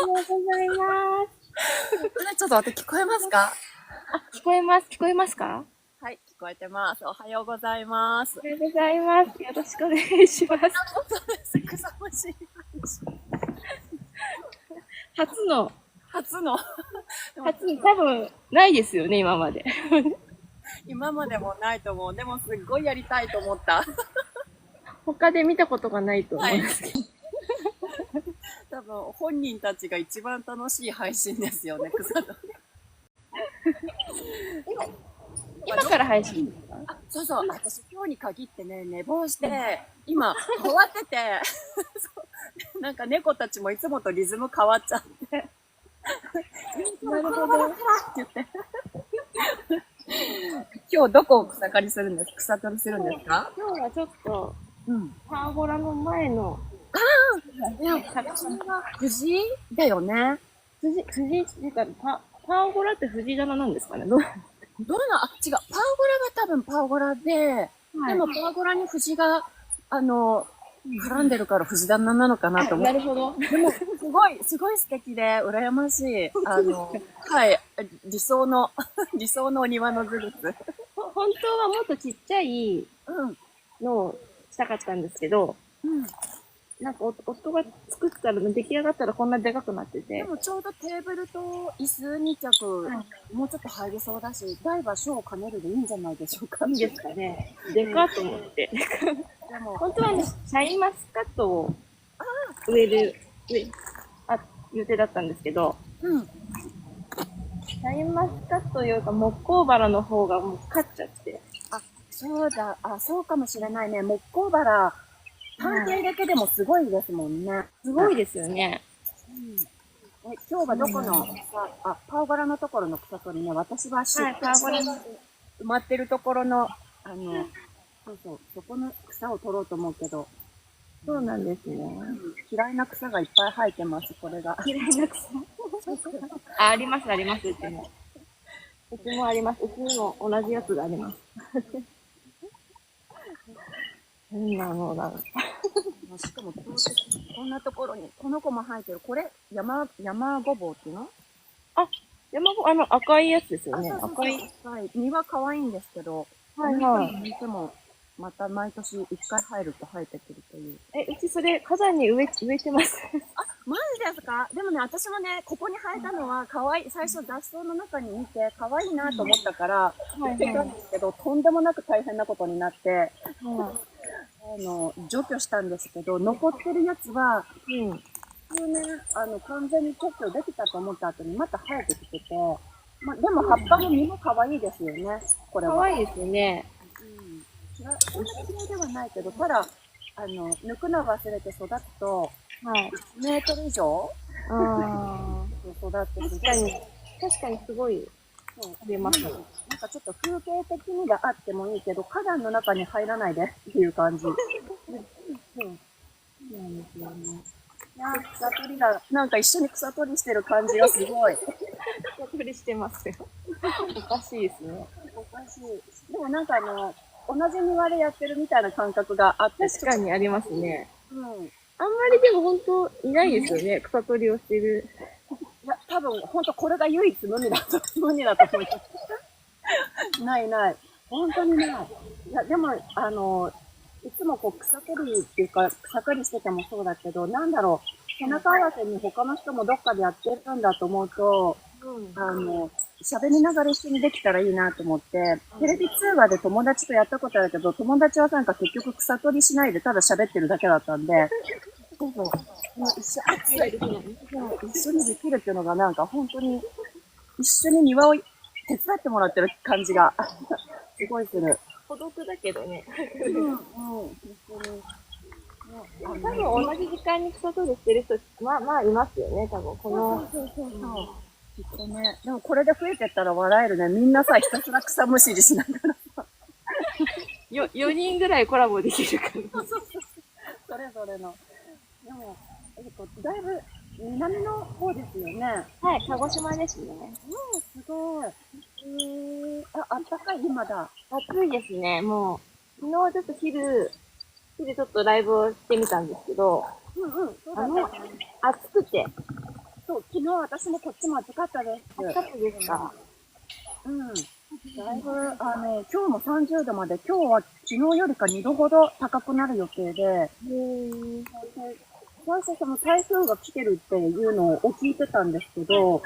ようございます。ちょっと待って、聞こえますか？聞こえます。聞こえますか？はい、聞こえてます。おはようございます。おはようございます。よろしくお願いします。そうです。草むしり初の、初の多分、ないですよね、今まで。今までもないと思う。でもすっごいやりたいと思った。他で見たことがないと思うんですけど。多分本人たちが一番楽しい配信ですよね、草の。今から配信ですか？あ、そうそう。私今日に限ってね、寝坊して、今、終わってて、なんか猫たちもいつもとリズム変わっちゃって。なるほど。って言って。今日どこを草刈りするんですか？草取りするんですか？今日はちょっと、うん。パーゴラの前の、いや、それは藤井だよね。藤っていうか、パーゴラって藤棚なんですかね？どう？どれな、あ、違う。パーゴラは多分パーゴラで、でもパーゴラに藤が、絡んでるから藤棚なのかなと思って。なるほど。でも、すごい素敵で、羨ましい。はい、理想の、理想のお庭の図です。本当はもっとちっちゃいうん。のをしたかったんですけど、うん。なんか夫が作ったら、出来上がったらこんなでかくなってて。でもちょうどテーブルと椅子2脚、もうちょっと入りそうだし、大は小を兼ねるでいいんじゃないでしょうか。いいですかね。でかっと思って。でも、本当はね、シャインマスカットを植える、予定だったんですけど、うん。シャインマスカットよりか木工バラの方がもう勝っちゃって。あ、そうだ。あ、そうかもしれないね。木工バラ、単体だけでもすごいですもんね。すごいですよね。今日はどこのパーゴラのところの草取りね、私は出パーゴラの。埋まってるところの、そうそう、そこの草を取ろうと思うけど、そうなんですね。嫌いな草がいっぱい生えてます、これが。嫌いな草。あります、あります、うちも。うちもあります。うちにも同じやつがあります。変なのだ。しかも、こんなところに、この子も生えてる。これ、山ごぼうっていうの？あ、赤いやつですよね。赤い。はい。実は可愛いんですけど、はいはい。見ても、また毎年一回生えると生えてくるという。うちそれ、花壇に植えてます。あ、マジですか？でもね、私もね、ここに生えたのは可愛い。最初雑草の中に見て可愛いなと思ったから、植えたんですけど、とんでもなく大変なことになって、除去したんですけど、残ってるやつは、普通ね、完全に除去できたと思った後にまた生えてきてて、まあ、でも葉っぱも実も可愛いですよね、これは。可愛いですよね。そんな嫌いではないけど、ただ、抜くの忘れて育つと、1メートル以上育って確かにすごい出ます。なんかちょっと風景的にがあってもいいけど、花壇の中に入らないでっていう感じ。そうなんですよね。草取りが、なんか一緒に草取りしてる感じがすごい。草取りしてますよ。おかしいですね。おかしい。でもなんか同じ庭でやってるみたいな感覚があって。確かにありますね。うん。あんまりでも本当いないですよね、草取りをしてる。いや、多分本当これが唯一無二だと思います。ない。本当にない。いや、でも、いつもこう草取りっていうか、草刈りしててもそうだけど、なんだろう、背中合わせに他の人もどっかでやってるんだと思うと、喋りながら一緒にできたらいいなと思って、テレビ通話で友達とやったことあるけど、友達はなんか結局草取りしないでただ喋ってるだけだったんで、そうそう。一緒にできるっていうのがなんか本当に一緒に庭を手伝ってもらってる感じがすごいする。孤独だけどね。本当に。多分同じ時間に草取りしてる人、まあいますよね、多分。そう。きっとね。でもこれで増えてったら笑えるね。みんなさ、ひたすら草むしりしながらさ。4人ぐらいコラボできるから。それぞれの。でも、だいぶ南の方ですよね。はい、鹿児島ですね。すごい。あったかい今だ。暑いですね。もう、昨日ちょっと昼ちょっとライブをしてみたんですけど、暑くて、そう、昨日私もこっちも暑かったです。暑かったですか？うん。だいぶ、今日も30度まで、今日は昨日よりか2度ほど高くなる予定で、最初その台風が来てるっていうのを聞いてたんですけど、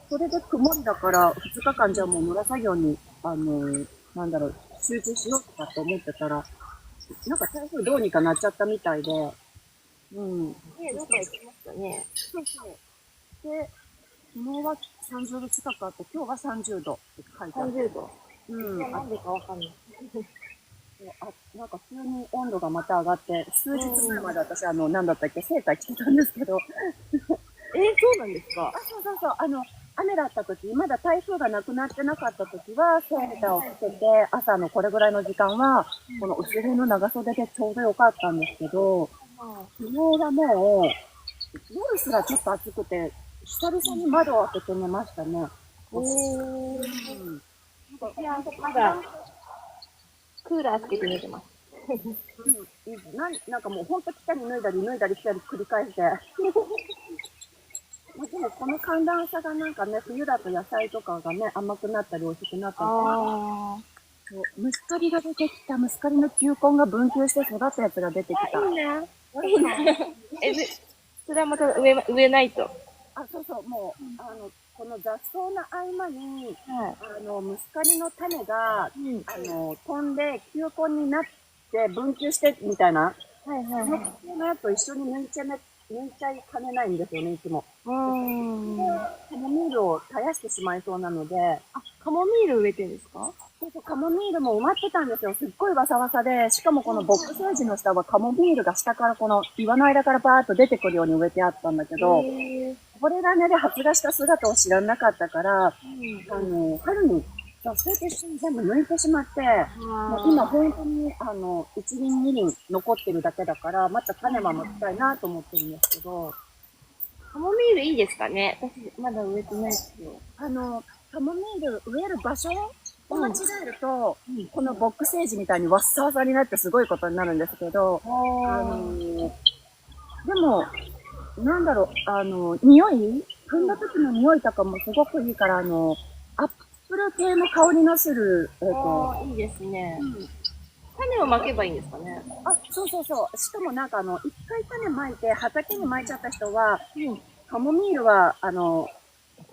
それで曇りだから2日間じゃあもう野良作業に、なんだろう、集中しようかと思ってたら、なんか台風どうにかなっちゃったみたいで、うん。ね、どこ行きましたね。そうそう。で、昨日は30度近くあって、今日は30度って書いてある。30度。うん。なんでかわかんない。なんか急に温度がまた上がって、数日前まで私、なんだったっけ、セーター着てたんですけど。そうなんですか？そうそうそう。雨だった時、まだ台風がなくなってなかった時は、セーターを着てて、朝のこれぐらいの時間は、この薄手の長袖でちょうどよかったんですけど、昨日はもう、夜すらちょっと暑くて、久々に窓を開けて寝ましたね。いや、まだ、クーラーつけて寝てます。なんかもうほんと来たり脱いだり来たり繰り返して。でもこの寒暖差がなんかね、冬だと野菜とかがね、甘くなったり美味しくなったり。そうムスカリが出てきた、ムスカリの球根が分球して育ったやつが出てきた。いいな。いいな。それはまた植えないと。そうそう、もう、この雑草の合間に、ムスカリの種が、飛んで球根になって分球してみたいな。そのやつと一緒に抜いちゃいかねないんですよね、いつも。カモミールを絶やしてしまいそうなので。カモミール植えてるんですか？そうそう、カモミールも埋まってたんですよ。すっごいわさわさで、しかもこのボックスエイジの下はカモミールが下からこの岩の間からバーッと出てくるように植えてあったんだけど、これがね、で発芽した姿を知らなかったから、春に雑草と一緒に全部抜いてしまって、もう今本当に1輪2輪残ってるだけだから、また種は持ちたいなと思ってるんですけど。カモミールいいですかね？私まだ植えてないですよ。カモミール植える場所を間違えると、このボックスエイジみたいにわっさわさになってすごいことになるんですけど、でも、なんだろう、匂い踏んだ時の匂いとかもすごくいいから、アップル系の香りのする、いいですね。種をまけばいいんですかね？そうそうそう。しかもなんか一回種まいて、畑にまいちゃった人は、カモミールは、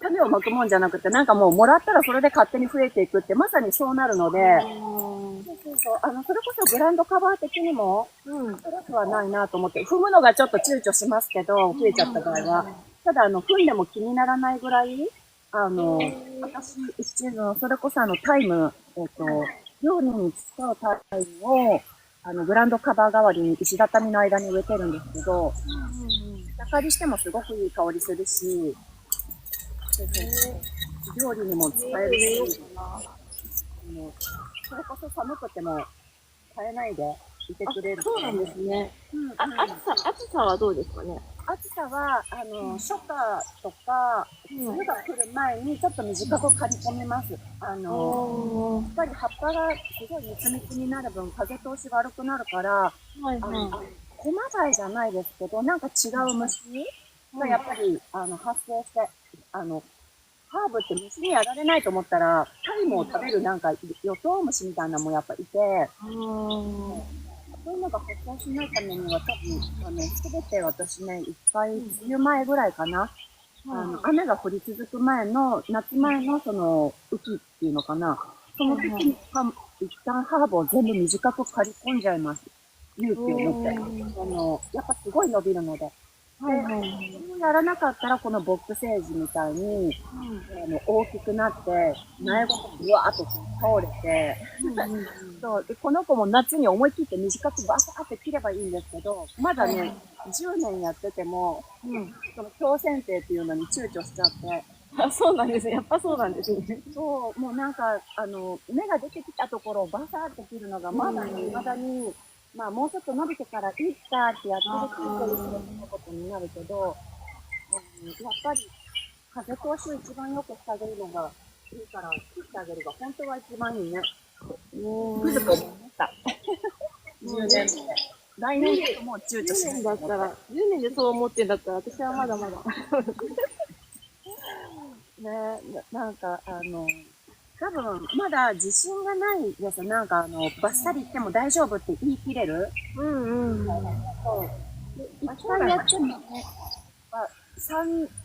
種をまくもんじゃなくて、なんかもうもらったらそれで勝手に増えていくって、まさにそうなるので、それこそグランドカバー的にも、ストレスはないなと思って、踏むのがちょっと躊躇しますけど、増えちゃった場合は。ただ、踏んでも気にならないぐらい、私、一度、それこそタイム、料理に使うタイムを、グランドカバー代わりに石畳の間に植えてるんですけど、草刈りしてもすごくいい香りするし、料理にも使えるし、それこそ寒くても耐えないでいてくれる。そうなんですね。暑さはどうですかね？暑さは、初夏とか、梅雨が来る前にちょっと短く刈り込みます。やっぱり葉っぱがすごいみつみつになる分、風通し悪くなるから、コマバエじゃないですけど、なんか違う虫がやっぱり、発生して、ハーブって虫にやられないと思ったら、タイムを食べるなんか、ヨトウムシみたいなのもやっぱいて、そういうのが発生しないためには多分、すべて私ね、一回、梅雨前ぐらいかな。雨が降り続く前の、夏前のその、雨季っていうのかな。その時に、一旦ハーブを全部短く刈り込んじゃいます。勇気を持って。やっぱすごい伸びるので。それをやらなかったら、このボックスエイジみたいに、大きくなって、苗ごとブワーっと倒れて、そうで、この子も夏に思い切って短くバサーって切ればいいんですけど、まだね、10年やってても、その強剪定っていうのに躊躇しちゃって。そうなんですね。やっぱそうなんですね。そう、もうなんか、芽が出てきたところをバサーって切るのが、まだね、未だに、まあ、もうちょっと伸びてからいいかってやってることになるけど、やっぱり、風通しを一番よくしてあげるのがいいから、切ってあげるが本当は一番いいね。くずと思いました。10年で。来年でもう躊躇しない。10年でそう思ってんだったら、私はまだまだ。なんか、多分、まだ自信がないです。なんか、バッサリ言っても大丈夫って言い切れる。うんうん。そう。で一回やってもね、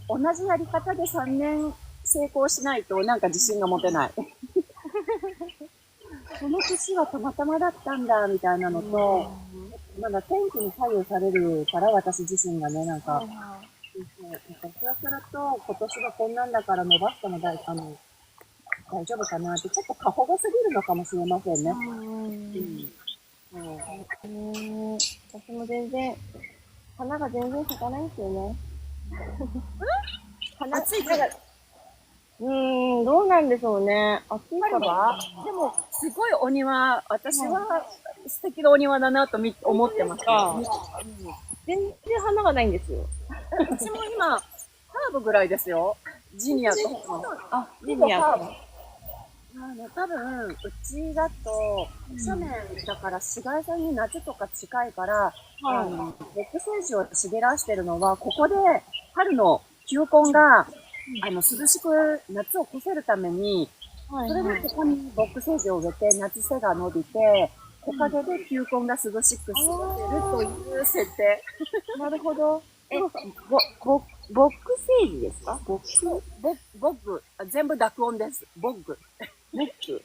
同じやり方で3年成功しないとなんか自信が持てない。この年はたまたまだったんだ、みたいなのと、まだ天気に左右されるから、私自身がね、なんか、そうすると、今年はこんなんだから伸ばしても大丈夫かなって、ちょっと過保護すぎるのかもしれませんね。私も全然、花が全然咲かないんですよね。暑いから。どうなんでしょうね。暑いからでも、すごいお庭、私は素敵なお庭だなと思ってます。全然花がないんですよ。私も今、ハーブぐらいですよ。ジニアと。あ、ジニアと。多分、うちだと、斜面だから紫外線に夏とか近いから、ボックセージを茂らしてるのは、ここで春の球根が、涼しく夏を越せるために、それでここにボックセージを植えて、夏背が伸びて、おかげで球根が涼しく過ごせるという設定。なるほど。ボックセージですか？ボッグ。全部濁音です。ボッグ。ボッグ。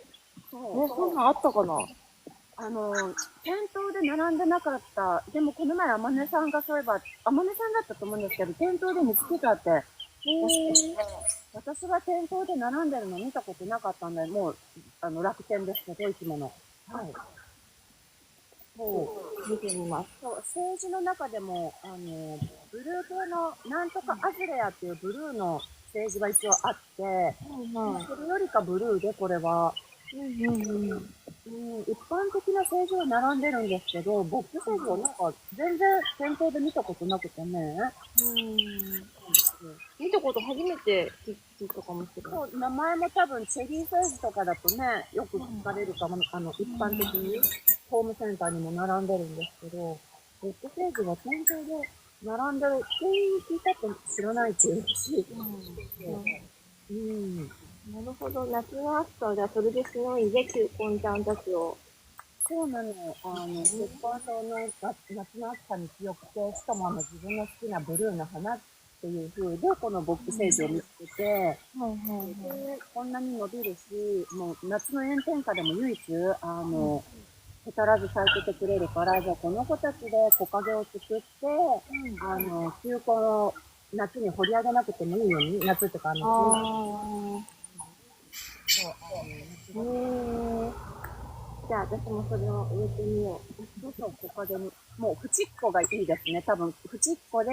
そんなんあったかな？店頭で並んでなかった。でもこの前、あまねさんがそういえば、あまねさんだったと思うんですけど、店頭で見つけたって。私は店頭で並んでるの見たことなかったんで、もう、楽天ですけど、いつもの。はい。見てみます。そう、政治の中でも、ブルー系の、なんとかアズレアっていうブルーの政治が一応あって、それよりかブルーで、これは。一般的な政治は並んでるんですけど、ボック政治はなんか全然店頭で見たことなくてね。見たこと初めて聞いたかもしれない。そう、名前も多分チェリー政治とかだとね、よく聞かれるかも、一般的にホームセンターにも並んでるんですけど、ボック政治は店頭で並んでる、店員に聞いたって知らないっていうし。なるほど。夏の暑さは、じゃあそれでしのいで、球根ちゃんたちを。そうなの。出版症の夏の暑さに強くて、しかも自分の好きなブルーの花っていう風で、このボックセージを見つけて、で、こんなに伸びるし、もう夏の炎天下でも唯一、へたらず咲いててくれるから、じゃあこの子たちで木陰を作って、球根を夏に掘り上げなくてもいいように、夏ってかじゃあ私もそれを植えてみよう。そう、木陰に。もう、縁っこがいいですね。多分、縁っこで、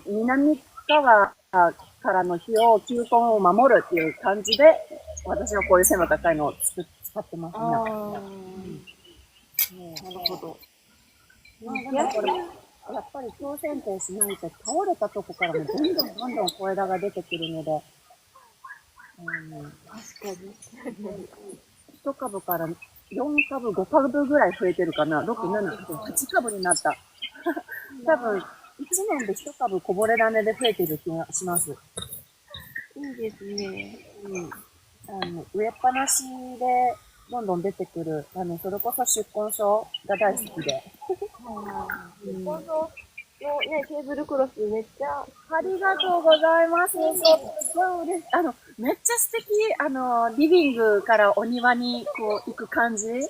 南側からの火を、球根を守るっていう感じで、私はこういう背の高いのを使ってますね。なるほど。やっぱり強剪定しないと倒れたとこからもどんどん小枝が出てくるので、確かに。一株から4株、5株ぐらい増えてるかな。6、7、8株になった。多分、1年で1株こぼれ種で増えてる気がします。いいですね。植えっぱなしでどんどん出てくる、それこそ出根症が大好きで。出根症のね、テーブルクロスめっちゃ。ありがとうございます。そうです。めっちゃ素敵。リビングからお庭にこう行く感じ。はい。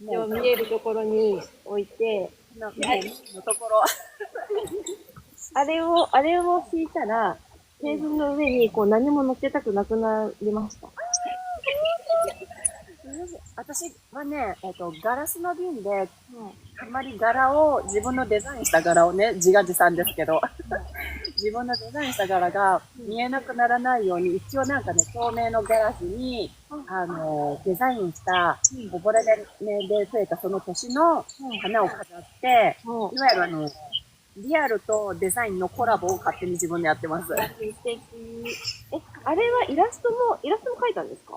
一応見えるところに置いて、のところ。あれを敷いたら、テーブルの上にこう何も乗っけたくなくなりました。私はね、ガラスの瓶で、あまり柄を、自分のデザインした柄をね、自画自賛ですけど、自分のデザインした柄が見えなくならないように、一応なんかね、透明のガラスに、デザインした、こぼれで増えたその年の花を飾って、いわゆるリアルとデザインのコラボを勝手に自分でやってます。素敵。あれはイラストも描いたんですか？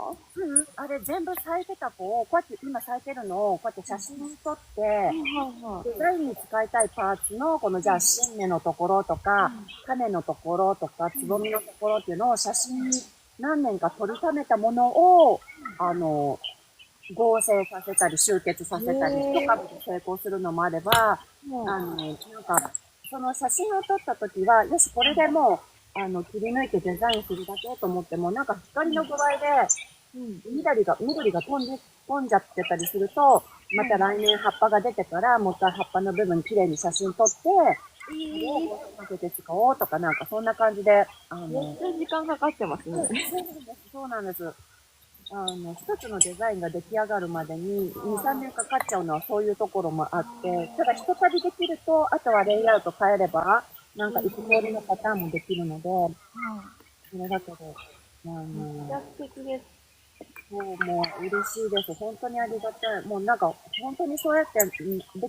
あれ全部咲いてた子を、こうやって今咲いてるのを、こうやって写真に撮って、デザインに使いたいパーツの、このじゃあ、新芽のところとか、種のところとか、つぼみのところっていうのを写真に何年か撮りためたものを、合成させたり、集結させたり、一株で成功するのもあれば、なんか、その写真を撮ったときは、よし、これでもう、切り抜いてデザインするだけと思っても、なんか光の具合で、緑が飛んじゃってたりすると、また来年葉っぱが出てから、もう一回葉っぱの部分きれいに写真撮って、それをかけて使おうとか、なんかそんな感じで、めっちゃ時間かかってますね。そうなんです。一つのデザインが出来上がるまでに2、3年かかっちゃうのはそういうところもあって、ただ一旅できると、あとはレイアウト変えれば、なんかいつ通りのパターンもできるので、それだけど、めっちゃ素敵です。もう嬉しいです。本当にありがたい。もうなんか、本当にそうやってで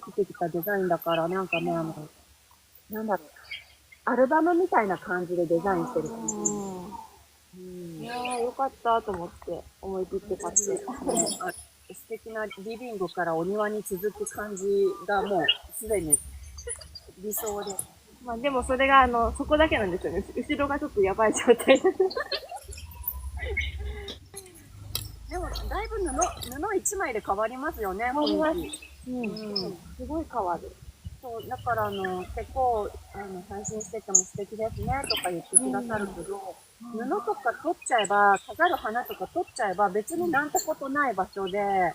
きてきたデザインだから、なんかね、なんだろう、アルバムみたいな感じでデザインしてる感じ。いやー、よかったと思って、思い切って買って。素敵なリビングからお庭に続く感じがもうすでに理想で。まあでもそれがそこだけなんですよね。後ろがちょっとやばい状態。でもだいぶ布一枚で変わりますよね。すごい変わる。そう、だから結構配信してても素敵ですねとか言ってくださるけど、布とか取っちゃえば、飾る花とか取っちゃえば別になんてことない場所で、雰囲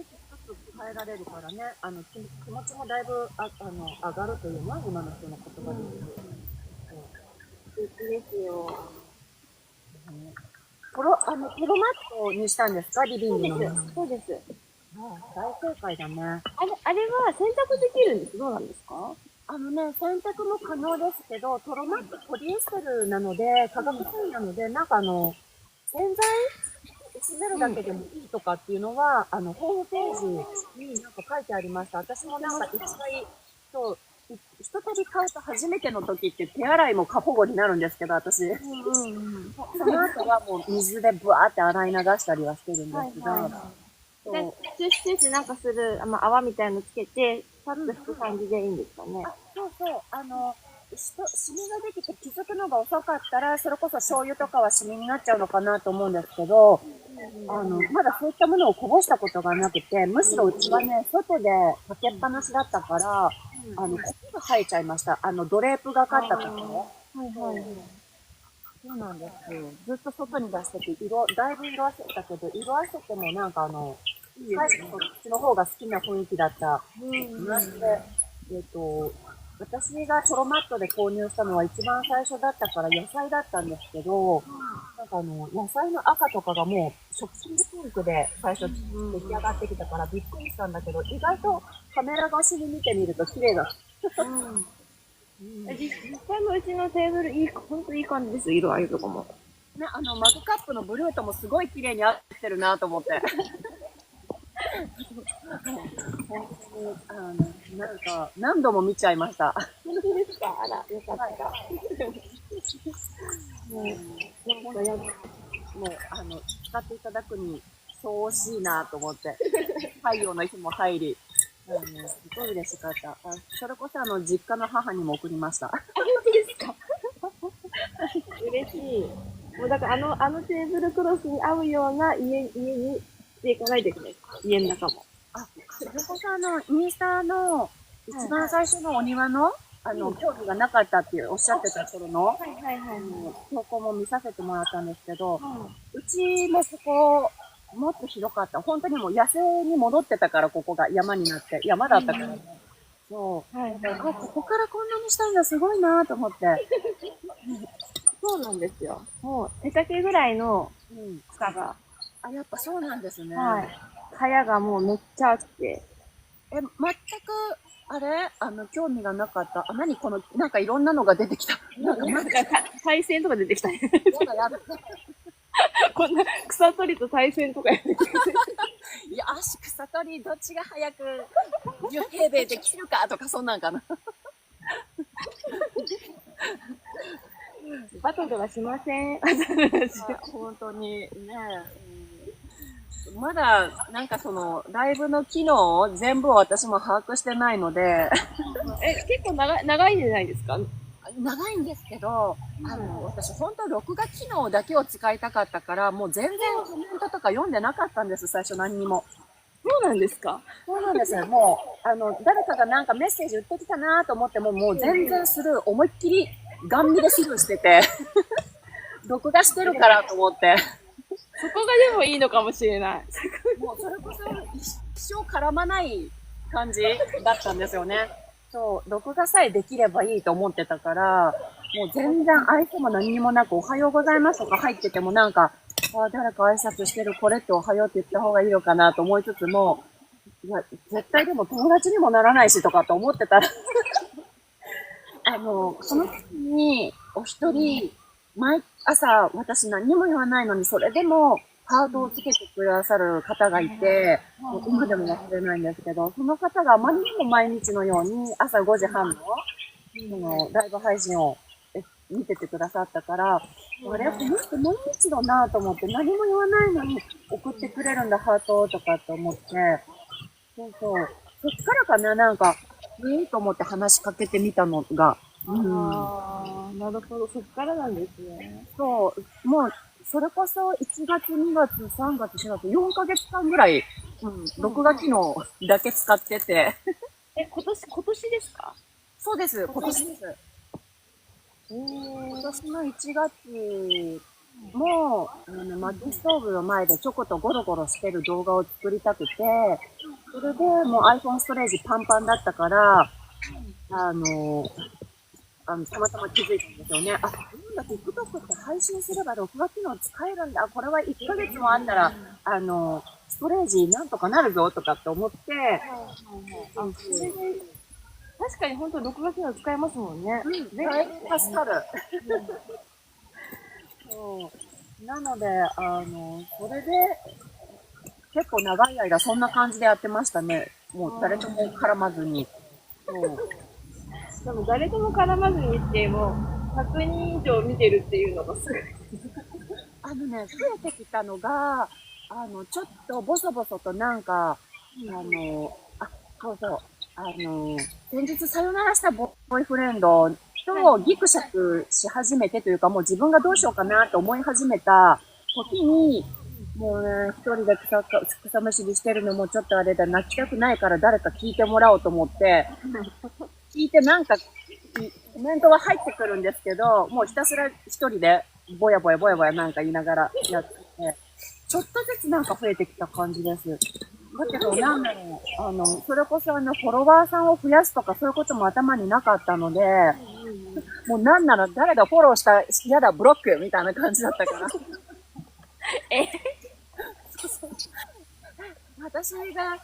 気一つ変えられるからね、気持ちもだいぶ上がるというのは今の人の言葉です。素敵ですよ。プロマットにしたんですか、リビングの。そうです。大正解だね。あれは洗濯できるんです。どうなんですか？洗濯も可能ですけど、トロマットポリエステルなので、化学繊維なので、なんか洗剤薄めるだけでもいいとかっていうのは、ホームページになんか書いてありました。私もなんか一回、そう、一度買うと初めての時って手洗いも過保護になるんですけど、私。その後はもう水でブワーって洗い流したりはしてるんですが、シュッシュッシュなんかする、泡みたいのつけて、パッと拭く感じでいいんですかね。そうそう。シミができて気づくのが遅かったら、それこそ醤油とかはシミになっちゃうのかなと思うんですけど、まだそういったものをこぼしたことがなくて、むしろうちはね、外でかけっぱなしだったから、コピが生えちゃいました。ドレープがかったところ。そうなんですよ。ずっと外に出してて、だいぶ色あせたけど、色あせてもなんか最初そっちの方が好きな雰囲気だった。私がトロマットで購入したのは一番最初だったから野菜だったんですけど、なんか野菜の赤とかがもう食品ピンクで最初出来上がってきたからびっくりしたんだけど、意外とカメラ越しに見てみると綺麗だ。実際のうちのテーブルほんといい感じです。色合いとかも。ね、マグカップのブルーともすごい綺麗に合ってるなと思って。本当に、なんか、何度も見ちゃいました。本当ですか？あら、よかった。使っていただくに、そう惜しいなと思って、太陽の日も入り、すごい嬉しかった。それこそ実家の母にも送りました。本当ですか？嬉しい。もうだからあのテーブルクロスに合うような家にしていかないといけないですか？家の中も。それこそインスタの一番最初のお庭の、興味がなかったっておっしゃってた頃の、投稿も見させてもらったんですけど、うちもそこ、もっと広かった。本当にもう野生に戻ってたから、ここが山になって。山だったからね。そう。ここからこんなにしたいのすごいなと思って。そうなんですよ。もう手丈ぐらいの草が。やっぱそうなんですね。はい。茅がもうめっちゃあって。全く、興味がなかった。何この、なんかいろんなのが出てきた。なんか対戦とか出てきた。やだ。こんな草取りと対戦とかやってきて。よし、草取りどっちが早く10平米できるかとか、そんなんかな。バトルはしません。本当にね、まだなんかそのライブの機能全部私も把握してないので結構長いんじゃないですか？長いんですけど、私本当録画機能だけを使いたかったから、もう全然コメントとか読んでなかったんです、最初何にも。そうなんですか？そうなんですよ。もう、誰かがなんかメッセージ打ってきたなと思っても、もう全然スルー、思いっきりガン見でスルーしてて、録画してるからと思って。そこがでもいいのかもしれない。もうそれこそ一生絡まない感じだったんですよね。そう、録画さえできればいいと思ってたから、もう全然相手も何にもなく、おはようございますとか入っててもなんか、誰か挨拶してる、これっておはようって言った方がいいのかなと思いつつも、いや、絶対でも友達にもならないしとかと思ってたらその時にお一人、毎朝私何にも言わないのに、それでもハートをつけてくださる方がいて、もう今でも忘れないんですけど、その方があまりにも毎日のように朝5時半のライブ配信を見ててくださったから、あれ、この人毎日だなと思って、何も言わないのに送ってくれるんだ、ハートとかって思って、そうそう。そっからかな、なんか、と思って話しかけてみたのが。ああ、なるほど。そっからなんですね。そう。もう、それこそ1月、2月、3月、4月、4ヶ月間ぐらい、録画機能だけ使ってて。今年ですか？そうです、今年です。今年の1月も薪ストーブの前でちょことゴロゴロしてる動画を作りたくて、それでもう iPhone ストレージパンパンだったから、たまたま気づいたんですよね。なんだ、TikTok って配信すれば録画機能使えるんだ。これは1ヶ月もあったら、ストレージなんとかなるぞとかって思って、確かに本当録画機能使えますもんね。だいぶ助かる。そう。なので、それで、結構長い間そんな感じでやってましたね。もう誰とも絡まずに。そう。でも誰とも絡まずにしても、100人以上見てるっていうのがすごい。増えてきたのが、ちょっとボソボソとなんか、そうそう。先日さよならしたボーイフレンドとギクシャクし始めてというか、もう自分がどうしようかなと思い始めた時に、もうね、一人で草むしりしてるのもちょっとあれだ、泣きたくないから誰か聞いてもらおうと思って、聞いてなんかコメントは入ってくるんですけど、もうひたすら一人でぼやぼやなんか言いながらやってて、ちょっとずつなんか増えてきた感じです。だけど、なんだろう、それこそフォロワーさんを増やすとかそういうことも頭になかったので、もうなんなら誰がフォローした、やだ、ブロックみたいな感じだったから。私が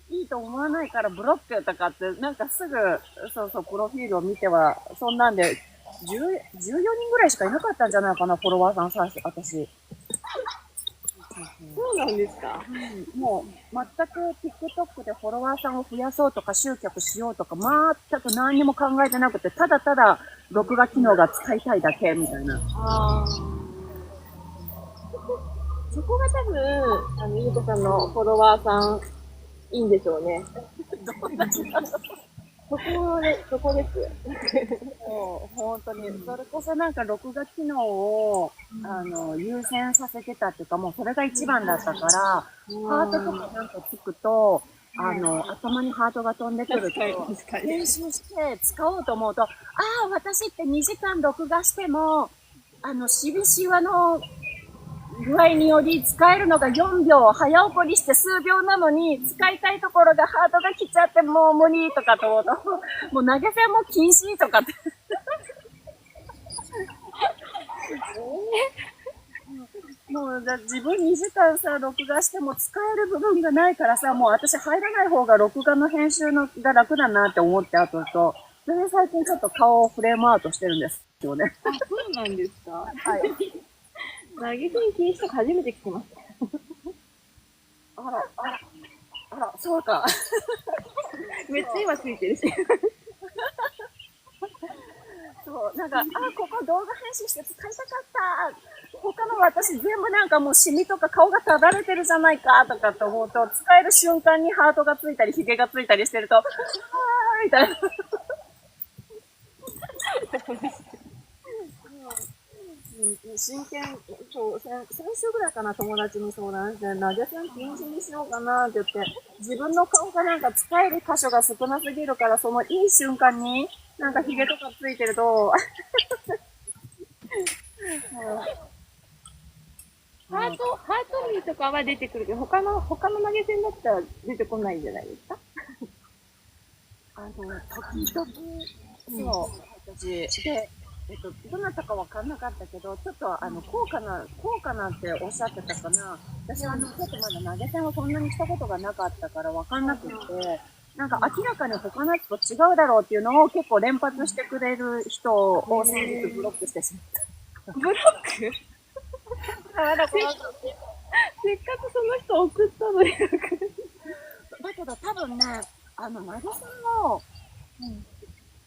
いいと思わないからブロックとかって、なんかすぐ、プロフィールを見ては、そんなんで、14人ぐらいしかいなかったんじゃないかな、フォロワーさんさ、私。そうなんですか？もう、全く TikTok でフォロワーさんを増やそうとか集客しようとか、全く何にも考えてなくて、ただただ録画機能が使いたいだけみたいな。そこが多分、ゆうこさんのフォロワーさん、いいんでしょうね。そこです。そう、本当に。それこそなんか録画機能を、優先させてたっていうか、もうそれが一番だったから、ハートとかなんかつくと、頭にハートが飛んでくると、編集して使おうと思うと、私って2時間録画しても、しびしわの具合により使えるのが4秒、早送りして数秒なのに、使いたいところがハートが来ちゃってもう無理とかと思うと、もう投げ銭も禁止とかって。もう自分2時間さ、録画しても使える部分がないからさ、もう私入らない方が録画の編集のが楽だなって思って後と、それで最近ちょっと顔をフレームアウトしてるんですよね。そうなんですか？はい。投げ銭禁止とか初めて聞きました。あら、あら、そうか。めっちゃ今ついてるし。そう、なんか、ここ動画編集して使いたかった。他の私全部なんかもうシミとか顔がただれてるじゃないかとかって思うと、使える瞬間にハートがついたり、ヒゲがついたりしてると、みたいな。真剣、そう、先週ぐらいかな、友達に相談して、投げ銭禁止にしようかなって言って、自分の顔がなんか使える箇所が少なすぎるから、そのいい瞬間に、なんかヒゲとかついてると、ハートミーとかは出てくるけど、他の投げ銭だったら出てこないんじゃないですか？時々、そう、私、で、どなたかわかんなかったけど、ちょっと高価なっておっしゃってたかな。私ちょっとまだ投げ銭をそんなにしたことがなかったからわかんなくて、なんか明らかに他のやつと違うだろうっていうのを結構連発してくれる人を先日ブロックしてしまった。ブロックせっかくその人送ったのに。だけど多分ね、投げ銭を、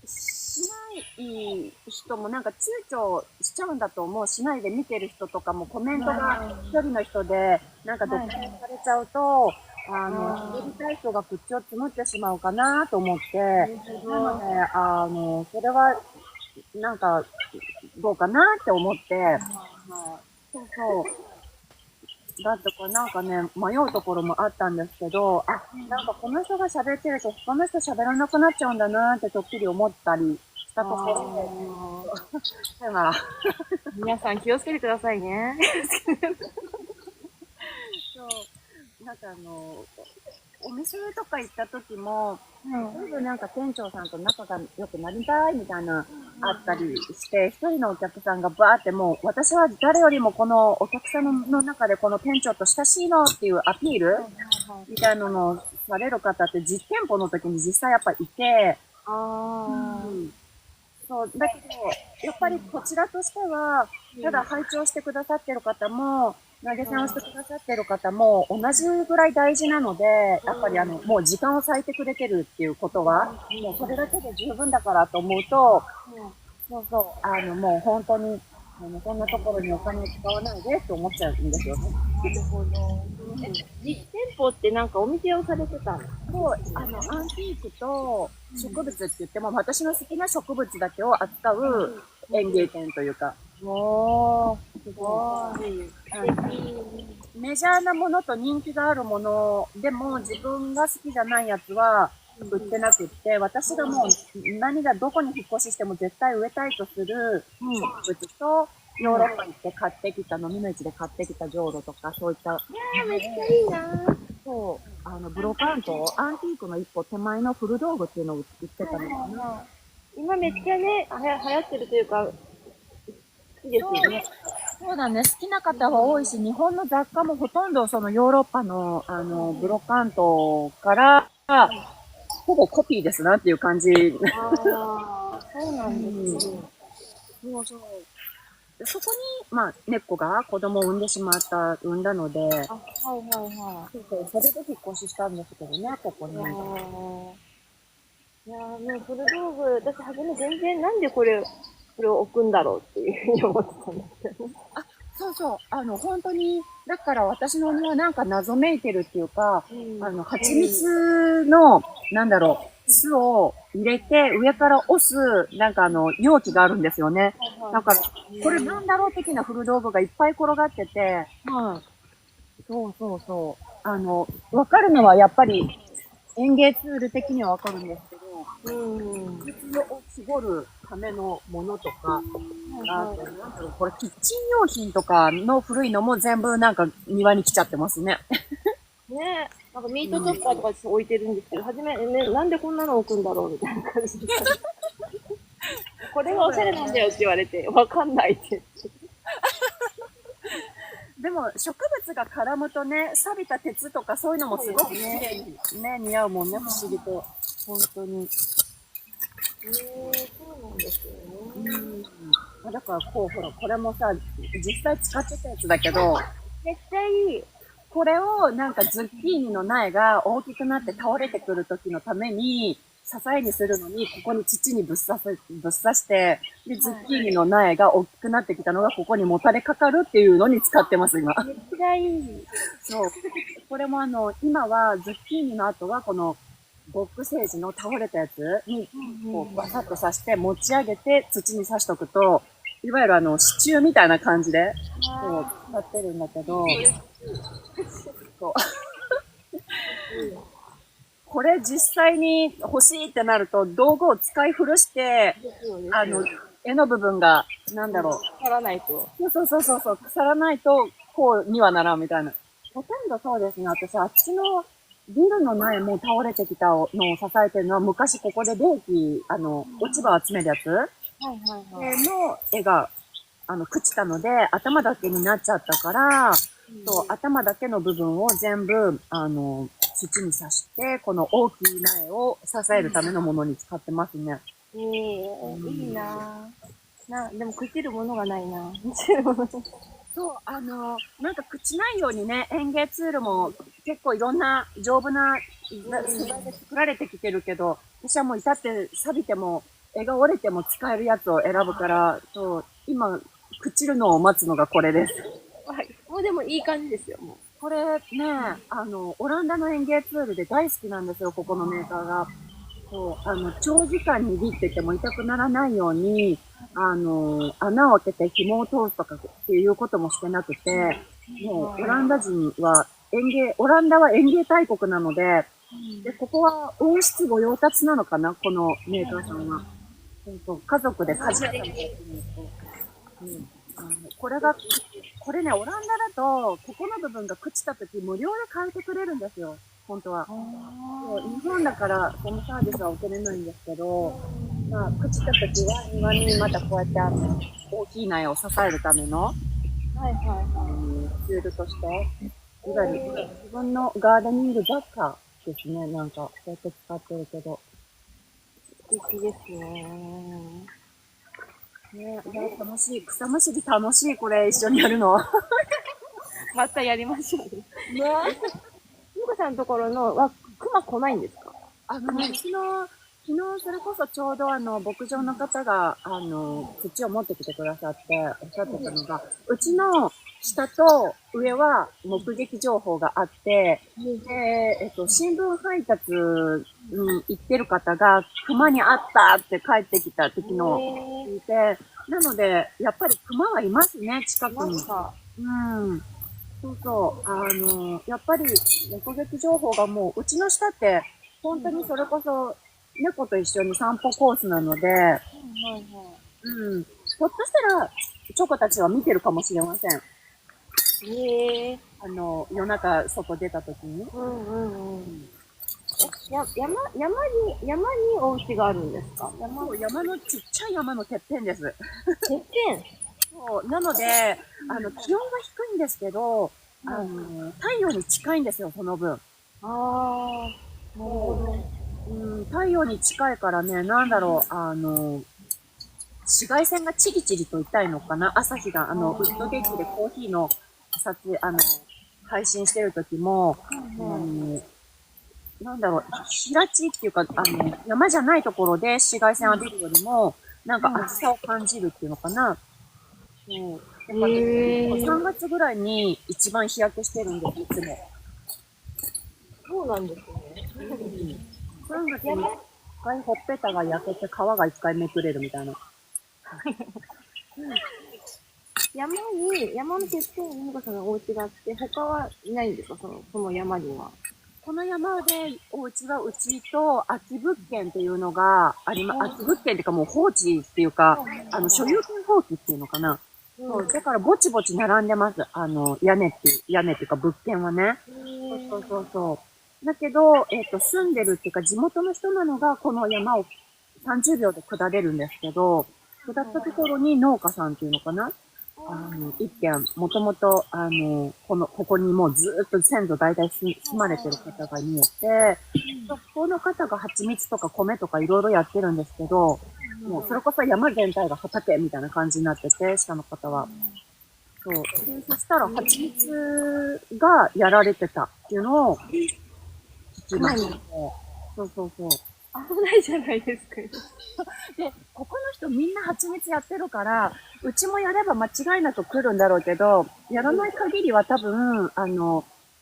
しない人もなんか躊躇しちゃうんだと思う。しないで見てる人とかもコメントが一人の人でなんか独占されちゃうと、滑りたい人が口をつむってしまうかなと思って、なので、それはなんかどうかなって思って、そうそう。だとかなんかね、迷うところもあったんですけど、なんかこの人が喋ってると他の人喋らなくなっちゃうんだなってちょっぴり思ったりしたところで、だから皆さん気をつけてくださいね。そう、なんかお店とか行った時も、全部なんか店長さんと仲が良くなりたいみたいなあったりして、一人のお客さんがバーってもう、私は誰よりもこのお客さんの中でこの店長と親しいのっていうアピールみたいなのをされる方って実店舗の時に実際やっぱいて、そう、だけど、やっぱりこちらとしては、ただ拝聴してくださってる方も、投げ銭をしてくださってる方も同じぐらい大事なので、やっぱりもう時間を割いてくれてるっていうことは、もうそれだけで十分だからと思うと、そうそう、もう本当に、そんなところにお金を使わないでって思っちゃうんですよね。なるほど。実店舗ってなんかお店をされてたの？そう、アンティークと植物って言っても、私の好きな植物だけを扱う園芸店というか、おー、すごい。メジャーなものと人気があるものでも自分が好きじゃないやつは売ってなくって、私がもうどこに引っ越ししても絶対植えたいとする植物と、ヨーロッパに行って買ってきた、飲みの市で買ってきた浄土とか、そういった。めっちゃいいな。そう、ブロカント、アンティークの一歩手前の古道具っていうのを売ってたのかな。今めっちゃね、流行ってるというか、好きですよね。そうだね、好きな方は多いし、日本の雑貨もほとんどそのヨーロッパの、ブロカントから、ほぼコピーですなっていう感じ。そうなんですね。そうそう。そこに、まあ、猫が子供を産んだので、はいはい。それで引っ越ししたんですけどね、ここに。いやもう古道具、私初め全然なんでこれを置くんだろうっていうふうに思ってたんですけどね。そうそう、本当に、だから私の庭なんか謎めいてるっていうか、蜂蜜の、巣を入れて上から押す、容器があるんですよね。だから、これなんだろう的な古道具がいっぱい転がってて、そうそうそう。わかるのはやっぱり園芸ツール的にはわかるんですけど、蜜を絞るためのものとか、これキッチン用品とかの古いのも全部なんか庭に来ちゃってますね。ねえ、なんかミートチョッパーとか置いてるんですけど、初めね、なんでこんなの置くんだろうみたいな感じで。これがおしゃれなんだよって言われて、わかんないって。でも植物が絡むとね、錆びた鉄とかそういうのもすごく綺麗にね、似合うもんね、不思議と。本当に。そうなんですよね。だからほら、これもさ、実際使ってたやつだけど、めっちゃいい。これをなんかズッキーニの苗が大きくなって倒れてくる時のために、支えにするのに、ここに土にぶっ刺して、で、ズッキーニの苗が大きくなってきたのがここにもたれかかるっていうのに使ってます、今。めっちゃいい。そう。これも今はズッキーニの後はこの、ボックセージの倒れたやつに、こう、バサッと刺して持ち上げて土に刺しとくと、いわゆる支柱みたいな感じで、こう、立ってるんだけど、そうこれ実際に欲しいってなると、道具を使い古して、絵の部分が、なんだろう。腐らないと。そう、腐らないと、こうにはならんみたいな。ほとんどそうですね。私、あっちのビルの苗も倒れてきたのを支えてるのは、昔ここで電気、落ち葉集めるやつの絵が、朽ちたので、頭だけになっちゃったから、そう、頭だけの部分を全部、土に刺して、この大きい苗を支えるためのものに使ってますね。いいなぁ。でも朽ちるものがないな。そう、なんか朽ちないようにね、園芸ツールも結構いろんな丈夫な素材で作られてきてるけど、私はもう至って錆びても、絵が折れても使えるやつを選ぶから、そう、今、朽ちるのを待つのがこれです。はい。もうでもいい感じですよ、もう。これね、オランダの園芸ツールで大好きなんですよ、ここのメーカーが。そう、長時間握ってても痛くならないように、穴を開けて紐を通すとかっていうこともしてなくて、もう、オランダ人はオランダは園芸大国なので、で、ここは温室御用達なのかな、このメーカーさんは。家族で鍛冶屋さんもやってるんですけど、これね、オランダだと、ここの部分が朽ちた時無料で変えてくれるんですよ。本当は。日本だから、そのサービスは受けれないんですけど、まあ、朽ちた時は庭にまたこうやって大きい苗を支えるための、ツールとして、いわゆる自分のガーデニング雑貨ですね。なんか、こうやって使ってるけど。素敵ですね。ね、楽しい。草むしり楽しい、これ、一緒にやるの。またやりましょうね。ね。ゆうこさんのところのは、熊来ないんですか？昨日、それこそちょうど牧場の方が、土を持ってきてくださって、おっしゃってたのが、うちの下と上は目撃情報があって、で、新聞配達に行ってる方が、熊に会ったって帰ってきた時の聞いて、なので、やっぱり熊はいますね、近くに。そうそう。やっぱり目撃情報がもう、うちの下って、本当にそれこそ、猫と一緒に散歩コースなので、ひょっとしたら、チョコたちは見てるかもしれません。夜中外出た時に。山にお家があるんですか？山のちっちゃい山のてっぺんです。てっぺん？そう。なので、気温が低いんですけど、太陽に近いんですよ、その分。なるほど。太陽に近いからね、なんだろう、紫外線がチリチリと痛いのかな。朝日が、ウッドデッキでコーヒーの配信してる時も、なんだろう、平地っていうか、山じゃないところで紫外線浴びるよりも、なんか暑さを感じるっていうのかな。だから、3月ぐらいに一番日焼けしてるんです、いつも。そうなんですね。3月に一回ほっぺたが焼けて皮が一回めくれるみたいな。山のてっぺんにゆうこさんのお家があって、他はいないんですか？その山には。この山でお家はうちと空き物件っていうのがあり空き物件っていうかもう放置っていうか、所有権放棄っていうのかな。そう、だからぼちぼち並んでます。屋根っていうか物件はね。そう。だけど、住んでるっていうか地元の人なのがこの山を30秒で下れるんですけど、下ったところに農家さんっていうのかな。一軒、もともと、ここにもうずーっと先祖代々住まれてる方が見えて、そこの方が蜂蜜とか米とかいろいろやってるんですけど、もうそれこそ山全体が畑みたいな感じになってて、下の方は。そう。で、そしたら蜂蜜がやられてたっていうのを聞きましたね。そうそうそう。危ないじゃないですか。で、ここの人みんな蜂蜜やってるから、うちもやれば間違いなく来るんだろうけど、やらない限りは多分、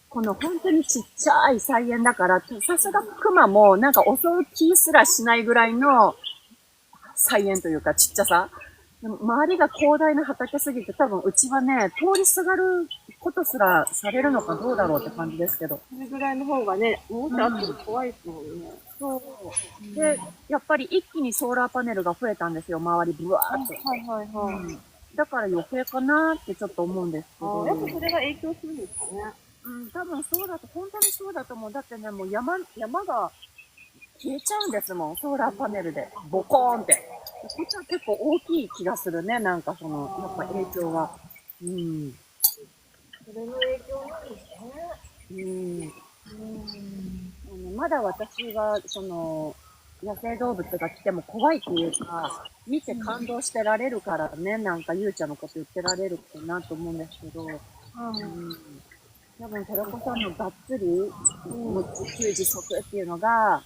この本当にちっちゃい菜園だから、さすがクマもなんか襲う気すらしないぐらいの菜園というかちっちゃさ。でも周りが広大な畑すぎて多分うちはね、通りすがることすらされるのかどうだろうって感じですけど。それぐらいの方がね、もっとあっても怖いですもんね。そう。で、やっぱり一気にソーラーパネルが増えたんですよ、周りブワーって。はいはいはい。だから余計かなってちょっと思うんですけど。やっぱそれが影響するんですかね。多分そうだと、本当にそうだと思う。だってね、もう山が消えちゃうんですもん、ソーラーパネルで。ボコーンって。こっちは結構大きい気がするね、なんかやっぱ影響が。それの影響なんですね。まだ私は、野生動物が来ても怖いっていうか、見て感動してられるからね、なんかゆうちゃんのこと言ってられるかなと思うんですけど、多分、寺子さんのがっつり、自給自足っていうのが、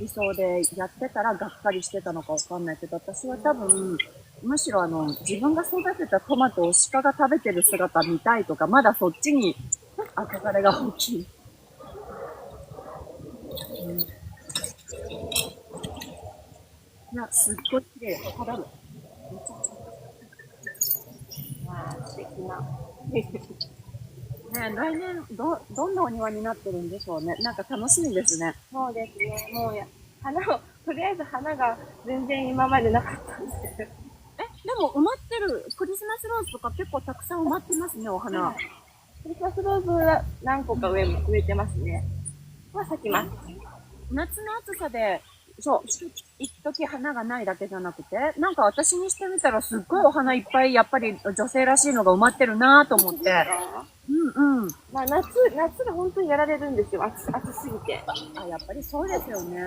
理想でやってたらがっかりしてたのかわかんないけど、私は多分、むしろ自分が育てたトマトを鹿が食べてる姿見たいとか、まだそっちに憧れが大きい。いや、すっごい綺麗。肌も。素敵な。ね、来年どんなお庭になってるんでしょうね。なんか楽しみですね。そうですね。もうとりあえず花が全然今までなかったんで。でも埋まってる、クリスマスローズとか結構たくさん埋まってますね、お花。クリスマスローズは何個か植えてますね。咲きます。夏の暑さで、そう、一時花がないだけじゃなくて、なんか私にしてみたらすっごいお花いっぱい、やっぱり女性らしいのが埋まってるなぁと思って。まあ夏が本当にやられるんですよ。暑すぎて。やっぱりそうですよね。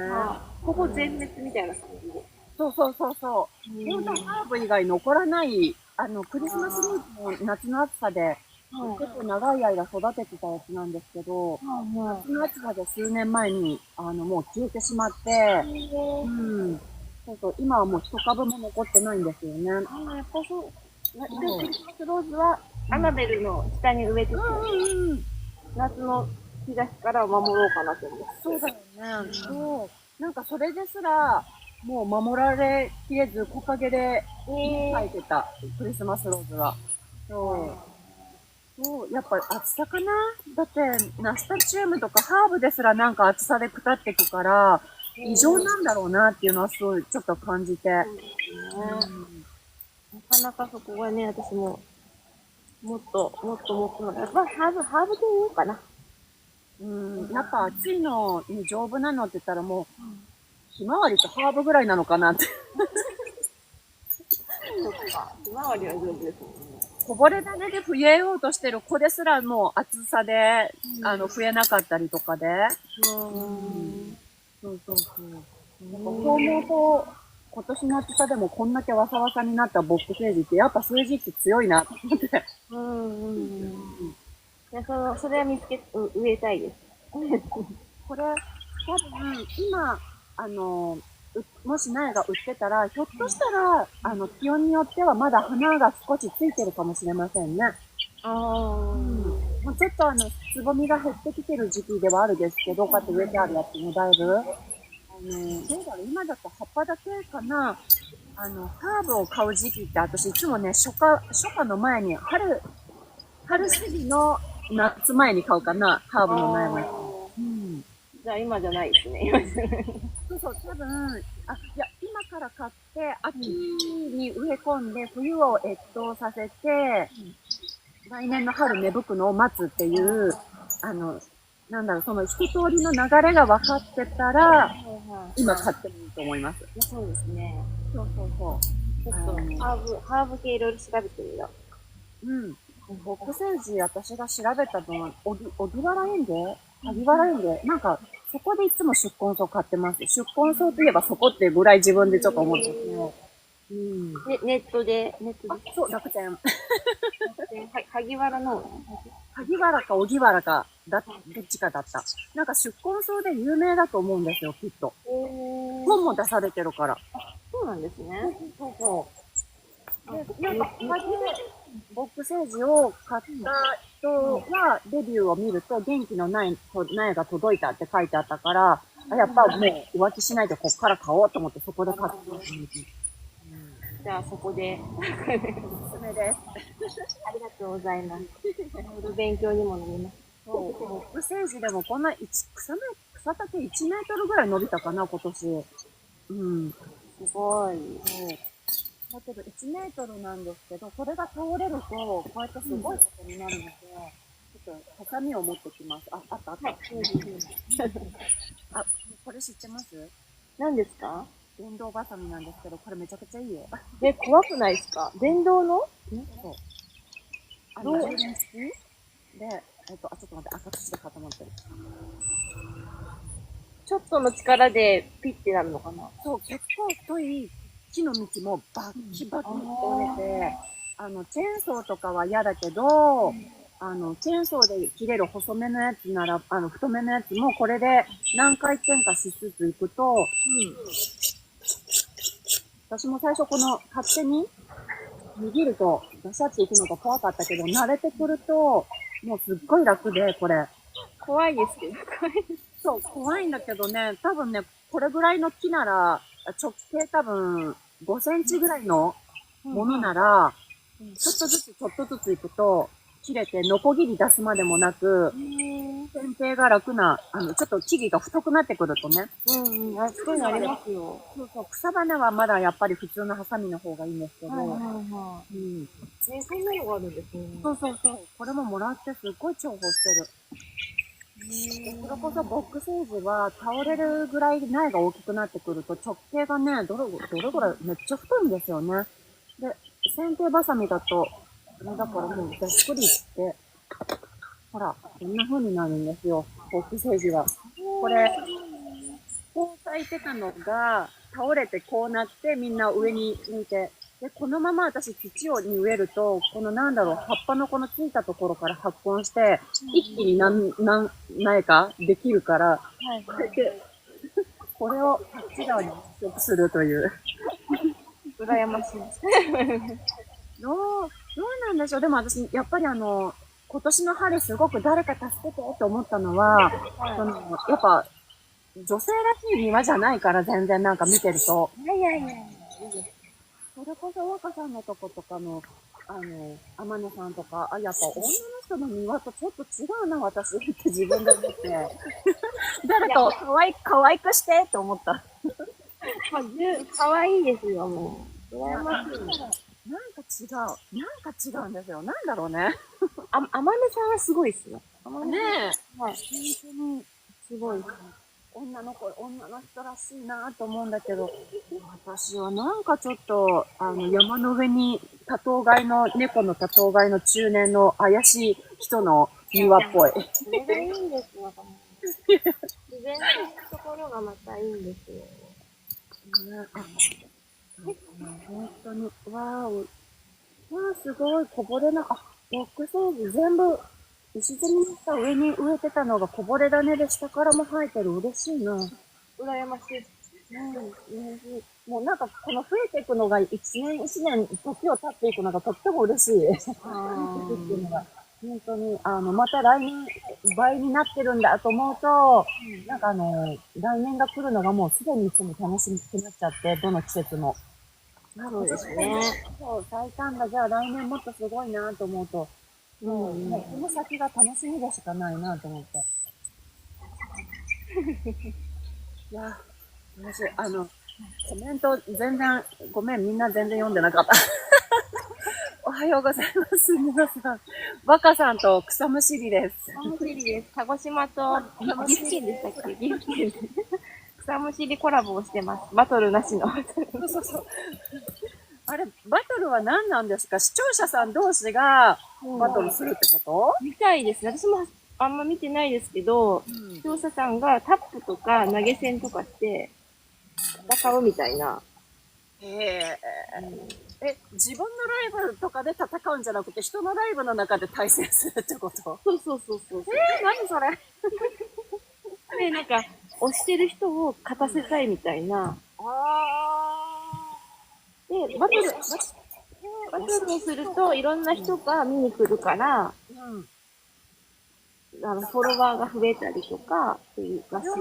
ほぼ全滅みたいな感じで。そう。本当ハーブ以外残らない、クリスマスローズも夏の暑さで、結構長い間育ててたやつなんですけど、夏の暑さで数年前に、もう消えてしまって、そう、今はもう一株も残ってないんですよね。やっぱそう。クリスマスローズは、アナベルの下に植えてて、夏の日差しから守ろうかなと思って。そうだよね。そう。なんかそれですら、もう守られきれず、木陰で咲いてた、クリスマスローズは。そう、やっぱ暑さかな。だって、ナスタチウムとかハーブですらなんか暑さで腐っていくから、異常なんだろうなっていうのはすごいちょっと感じて。なかなかそこがね、私も、もっと、やっぱハーブで言おうかな。やっぱ暑いのに丈夫なのって言ったらもう、ひまわりとハーブぐらいなのかなって。そっか。ひまわりは丈夫ですもんね。こぼれ種で増えようとしてる子ですらもう暑さで、増えなかったりとかで。そう。なんかそう思うと、今年の暑さでもこんだけわさわさになったボックスエイジってやっぱ数字って強いなと思って。それは植えたいです。これ、多分、今、もし苗が売ってたら、ひょっとしたら、気温によってはまだ花が少しついてるかもしれませんね。もうちょっとつぼみが減ってきてる時期ではあるですけど、こうやって植えてあるやつもだいぶ。どうだろう、今だと葉っぱだけかな。ハーブを買う時期って私いつもね、初夏の前に、春過ぎの夏前に買うかな、ハーブの苗も。じゃあ今じゃないですね。そう、多分、今から買って、秋に植え込んで、冬を越冬させて、来年の春芽吹くのを待つっていう、その一通りの流れが分かってたら、今買ってもいいと思います。そうですね。そう。ちょっと、ハーブ系いろいろ調べてみよう。ボックスエイジ私が調べたのは、小木原園芸萩原園芸なんか、そこでいつも宿根草買ってます。宿根草といえばそこっていうぐらい自分でちょっと思ってて。うん。ネットでであ、そう、楽天。萩原の、萩原か荻原か、どっちかだった。なんか出版層で有名だと思うんですよ、きっと。本も出されてるから。そうなんですね。そうそう。で、なんか、初め、ボックセージを買った人は、レビューを見ると、元気のない苗が届いたって書いてあったから、あ、やっぱもう浮気しないでこっから買おうと思ってそこで買った。じゃあそこで、おすすめです。ありがとうございます。勉強にもなります。そう、ボックセージでもこんな草丈1メートルぐらい伸びたかな、今年。うん。すごい。そうだけど1メートルなんですけど、これが倒れると、こうやってすごいことになるので、ちょっとハサミを持ってきます。あ、あったあった。あ、これ知ってます？何ですか？電動バサミなんですけど、これめちゃくちゃいいよ。怖くないですか？電動の？そう。充電式で、ちょっと待って、赤土で固まってる。ちょっとの力でピッてなるのかな？そう、結構太い木の幹もバッキバキに折れて、チェーンソーとかは嫌だけど、チェーンソーで切れる細めのやつなら、太めのやつもこれで何回転かしつついくと、私も最初この勝手に握るとガシャっていくのが怖かったけど、慣れてくると、もうすっごい楽で、これ。怖いですけど。そう、怖いんだけどね、多分ね、これぐらいの木なら、直径多分5センチぐらいのものなら、ちょっとずついくと、切れて、ノコギリ出すまでもなく、剪定が楽な、ちょっと木々が太くなってくるとね。そういうのありますよ。そうそう、草花はまだやっぱり普通のハサミの方がいいんですけど。そんなのがあるんですね。そう。これももらってすっごい重宝してる。それこそボックセージは倒れるぐらい苗が大きくなってくると直径がね、どれぐらいめっちゃ太いんですよね。で、剪定バサミだと、だからもうざっくりして、ほら、こんな風になるんですよ、ボックセージは。これ、こう咲いてたのが倒れてこうなってみんな上に抜いて、で、このまま私土に植えると、この葉っぱのこのついたところから発根して、一気に苗かできるから、これをこっち側に移植するという。羨ましい。どうなんでしょう。でも私、やっぱり今年の春すごく誰か助けてって思ったのは、やっぱ、女性らしい庭じゃないから全然なんか見てると。いや。それこそ若さんのとことかの、天音さんとか、やっぱ女の人の庭とちょっと違うな、私って自分で思って。誰か可愛くしてって思った。可愛いですよ、もう。羨ましい。なんか違うんですよ。なんだろうね。天音さんはすごいっすよ。ねえ。はい。本当に、すごい。女の人らしいなと思うんだけど、私はなんかちょっと、山の上に猫の多頭飼いの中年の怪しい人の庭っぽい。それがいいんですよ。自然なところがまたいいんですよ。本当に、すごい、こぼれな、ボックセージ全部、石積みにした上に植えてたのがこぼれ種で下からも生えてる。嬉しいな。羨ましい。もうなんかこの増えていくのが一年時を経っていくのがとっても嬉しい。っていうのが本当にまた来年倍になってるんだと思うと、なんか来年が来るのがもうすでにいつも楽しみくなっちゃって、どの季節も。そうですね。そう、咲いたんだ。じゃあ来年もっとすごいなと思うと、もうこの先が楽しみでしかないなと思って。いや、私、コメント全然、ごめん、みんな全然読んでなかった。おはようございます。皆さん。若さんと草むしりです。草むしりです。鹿児島と岐阜県でしたっけ？岐阜県で。草むしりコラボをしてます。バトルなしの。そう。あれ、バトルは何なんですか？視聴者さん同士がバトルするってこと？見たいですね。私もあんま見てないですけど、視聴者さんがタップとか投げ銭とかして戦うみたいな。自分のライブとかで戦うんじゃなくて、人のライブの中で対戦するってこと？そうそうそうそう。何それ？で、なんか、推してる人を勝たせたいみたいな。で、バトルをすると、いろんな人が見に来るから、フォロワーが増えたりとか、っていうらしい。そ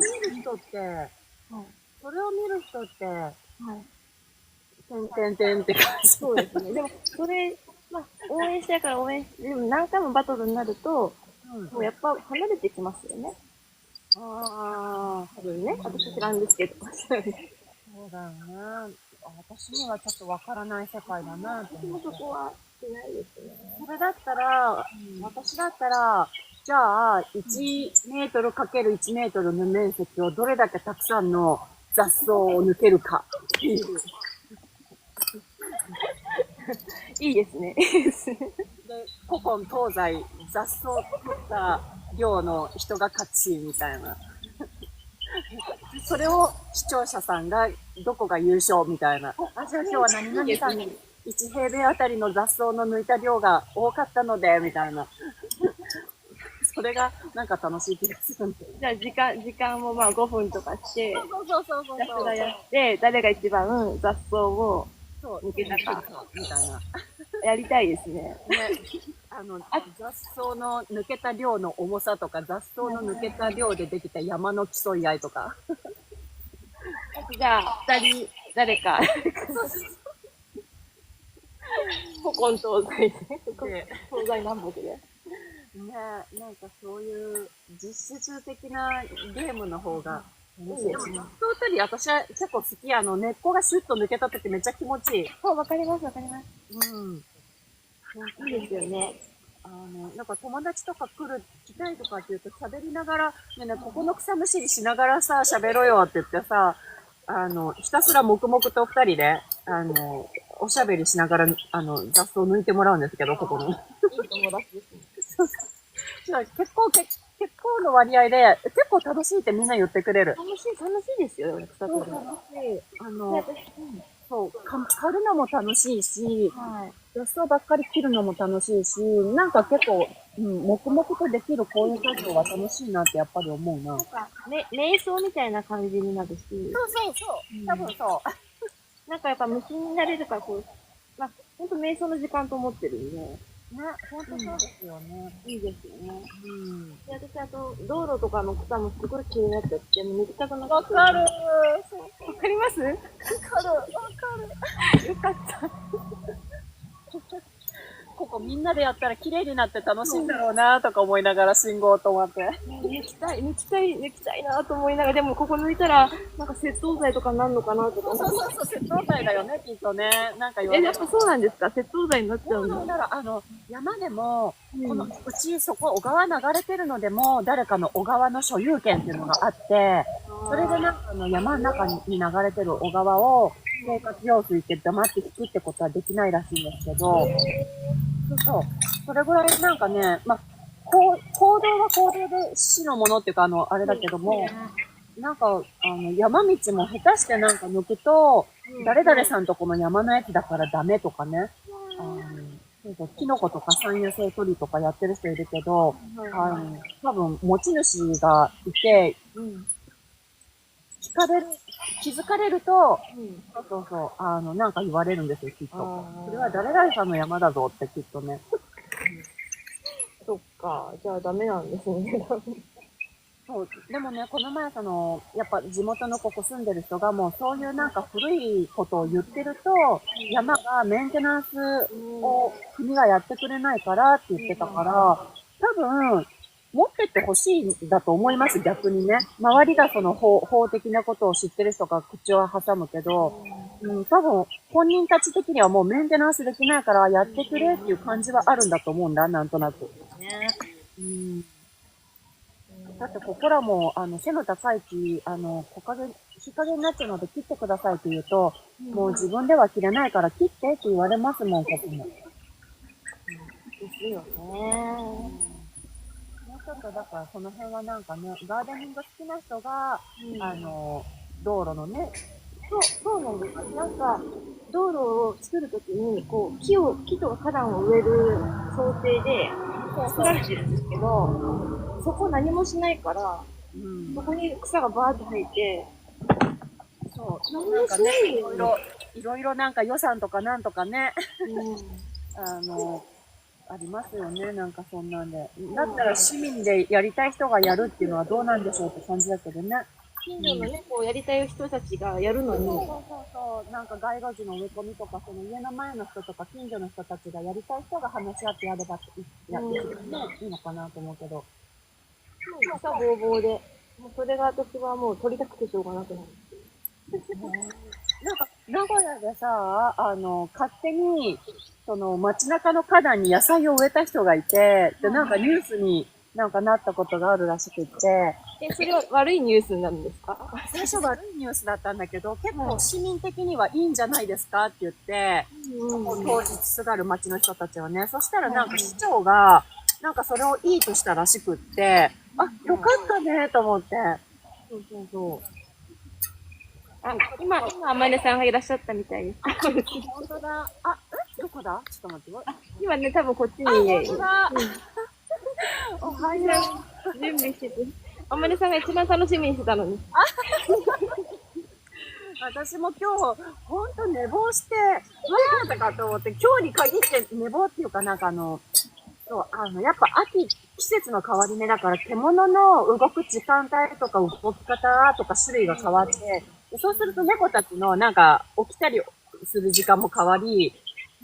れを見る人って、はい。てんてんって感じ。そうですね。でも、それ、まあ、応援したいからでも何回もバトルになると、もうやっぱ離れてきますよね。多分ね。私知らんですけど。そうだよね。私にはちょっとわからない世界だなって思って。そこはしてないですね。それだったら、私だったら、じゃあ、1メートルかける1メートルの面積をどれだけたくさんの雑草を抜けるかっていう。いいですね。いいですね。で、古今東西、雑草を取った量の人が勝ちみたいな。それを視聴者さんがどこが優勝みたいな。じゃあ今日は何々さんに1平米あたりの雑草の抜いた量が多かったので、みたいな。それがなんか楽しい気がするんで。じゃあ時間もまあ5分とかして、そう。ひたすらやって、誰が一番雑草を抜けたか、みたいな。やりたいですね。雑草の抜けた量の重さとか、雑草の抜けた量でできた山の競い合いとか。じゃあ、2人、誰か。古今東西で。東西南北で。ね、なんかそういう実質的なゲームの方が楽しい。でも、一通り私は結構好き。根っこがシュッと抜けた時めっちゃ気持ちいい。そう、わかります。いいですよね。なんか友達とか来たいとかって言うと喋りながら、ね、ここの草むしりしながらさ、喋ろうよって言ってさ、ひたすら黙々と二人で、おしゃべりしながら、雑草抜いてもらうんですけど、ここに。いい友達ですね。結構の割合で、結構楽しいってみんな言ってくれる。楽しいですよ、草取り。楽しい。そう、刈るのも楽しいし、雑草ばっかり切るのも楽しいし、なんか結構、黙々とできるこういう作業は楽しいなってやっぱり思うな。なんか、瞑想みたいな感じになるし。そう。多分そう。なんかやっぱ無心になれるから、まあ、ほんと瞑想の時間と思ってるんで。ね、ほんとそうですよね。いいですよね。で、私道路とかの草もすごい気になっちゃって、抜きたくなっちゃって。わかる。わかります？わかる。よかった。ここみんなでやったら綺麗になって楽しいんだろうなとか思いながら信号止まって。抜きたいなと思いながら、でもここ抜いたら、なんか窃盗罪とかになるのかなとか。そう、窃盗罪だよね、きっとね。なんか言われる。やっぱそうなんですか？窃盗罪になっちゃうんだ。そうなら、山でも、このうちそこ小川流れてるのでも、誰かの小川の所有権っていうのがあって、それでなんか山の中に流れてる小川を生活用水って黙って引くってことはできないらしいんですけど、そう。それぐらいなんかね、まあ、行動は行動で死のものっていうか、あれだけども、なんか、山道も下手してなんか抜くと、誰々さんとこの山のやつだからダメとかね、キノコとか山野生取りとかやってる人いるけど、多分持ち主がいて、気づかれると、なんか言われるんですよ、きっと。それは誰々さんの山だぞってきっとね。そっか、じゃあダメなんですね。そう。でもね、この前やっぱ地元のここ住んでる人がもうそういうなんか古いことを言ってると、山がメンテナンスを国がやってくれないからって言ってたから、多分、持ってってほしいんだと思います、逆にね。周りがその法的なことを知ってる人が口を挟むけど、多分、本人たち的にはもうメンテナンスできないからやってくれっていう感じはあるんだと思うんだ、なんとなく。だってここらも、背の高い木、日陰になっちゃうので切ってくださいって言うと、もう自分では切れないから切ってって言われますもん、ここも。ですよね。もうちょっとだからその辺はなんかね、ガーデニング好きな人が、道路のね、そうなんです。なんか、道路を作るときに、こう、木と花壇を植える想定で作られてるんですけど、そこ何もしないから、うん。そこに草がバーって生えて、そう。何もしなんかね、ないよね。いろいろなんか予算とかなんとかね、うん。あの、ありますよね、なんかそんなんで。だったら市民でやりたい人がやるっていうのはどうなんでしょうって感じだけどね。近所のね、こうやりたい人たちがやるのに、そう。なんか街路樹の植え込みとか、その家の前の人とか近所の人たちがやりたい人が話し合ってやればいいのかなと思うけど。草ぼうぼうで、もうそれが私はもう撮りたくてしょうがなくなる。なんか、名古屋でさ、勝手に、その街中の花壇に野菜を植えた人がいて、で、なんかニュースになんかなったことがあるらしくって、それは悪いニュースになるんですか？最初悪いニュースだったんだけど、結構市民的にはいいんじゃないですかって言って、当日すがる街の人たちはね、そしたらなんか市長が、なんかそれをいいとしたらしくって、あ、よかったねと思って。そう。あ、今、あまねさんがいらっしゃったみたいです。本当だ。あ、どこだちょっと待ってよ。今ね、多分こっちに、本当だ。おはよう。準備してて。あまねさんが一番楽しみにしてたのに。私も今日、ほんと寝坊して、わーとかと思って、今日に限って寝坊っていうかなんかそう、やっぱ秋、季節の変わり目だから獣の動く時間帯とか動き方とか種類が変わって、そうすると猫たちのなんか起きたりする時間も変わり、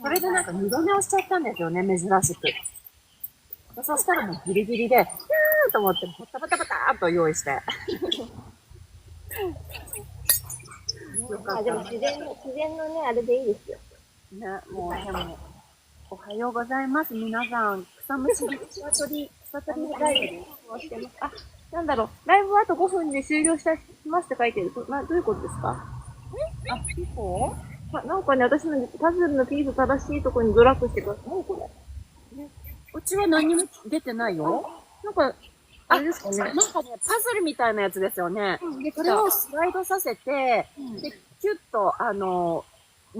それでなんか二度寝をしちゃったんですよね、珍しく。そしたらもうギリギリで、ーと思って、バタバタバターっと用意して。よかった。でも自然のね、あれでいいですよ。ね、もうでも、おはようございます、皆さん。草むしり、草取りライブしてます。あ、なんだろう。ライブあと5分で終了しますって書いてる。どういうことですか？あ、ピコなんかね、私のパズルのピース正しいところにドラッグしてください。何これ？うちは何にも出てないよ。なんか、あれですかね。なんかね、パズルみたいなやつですよね。で、それをスライドさせて、で、キュッと、も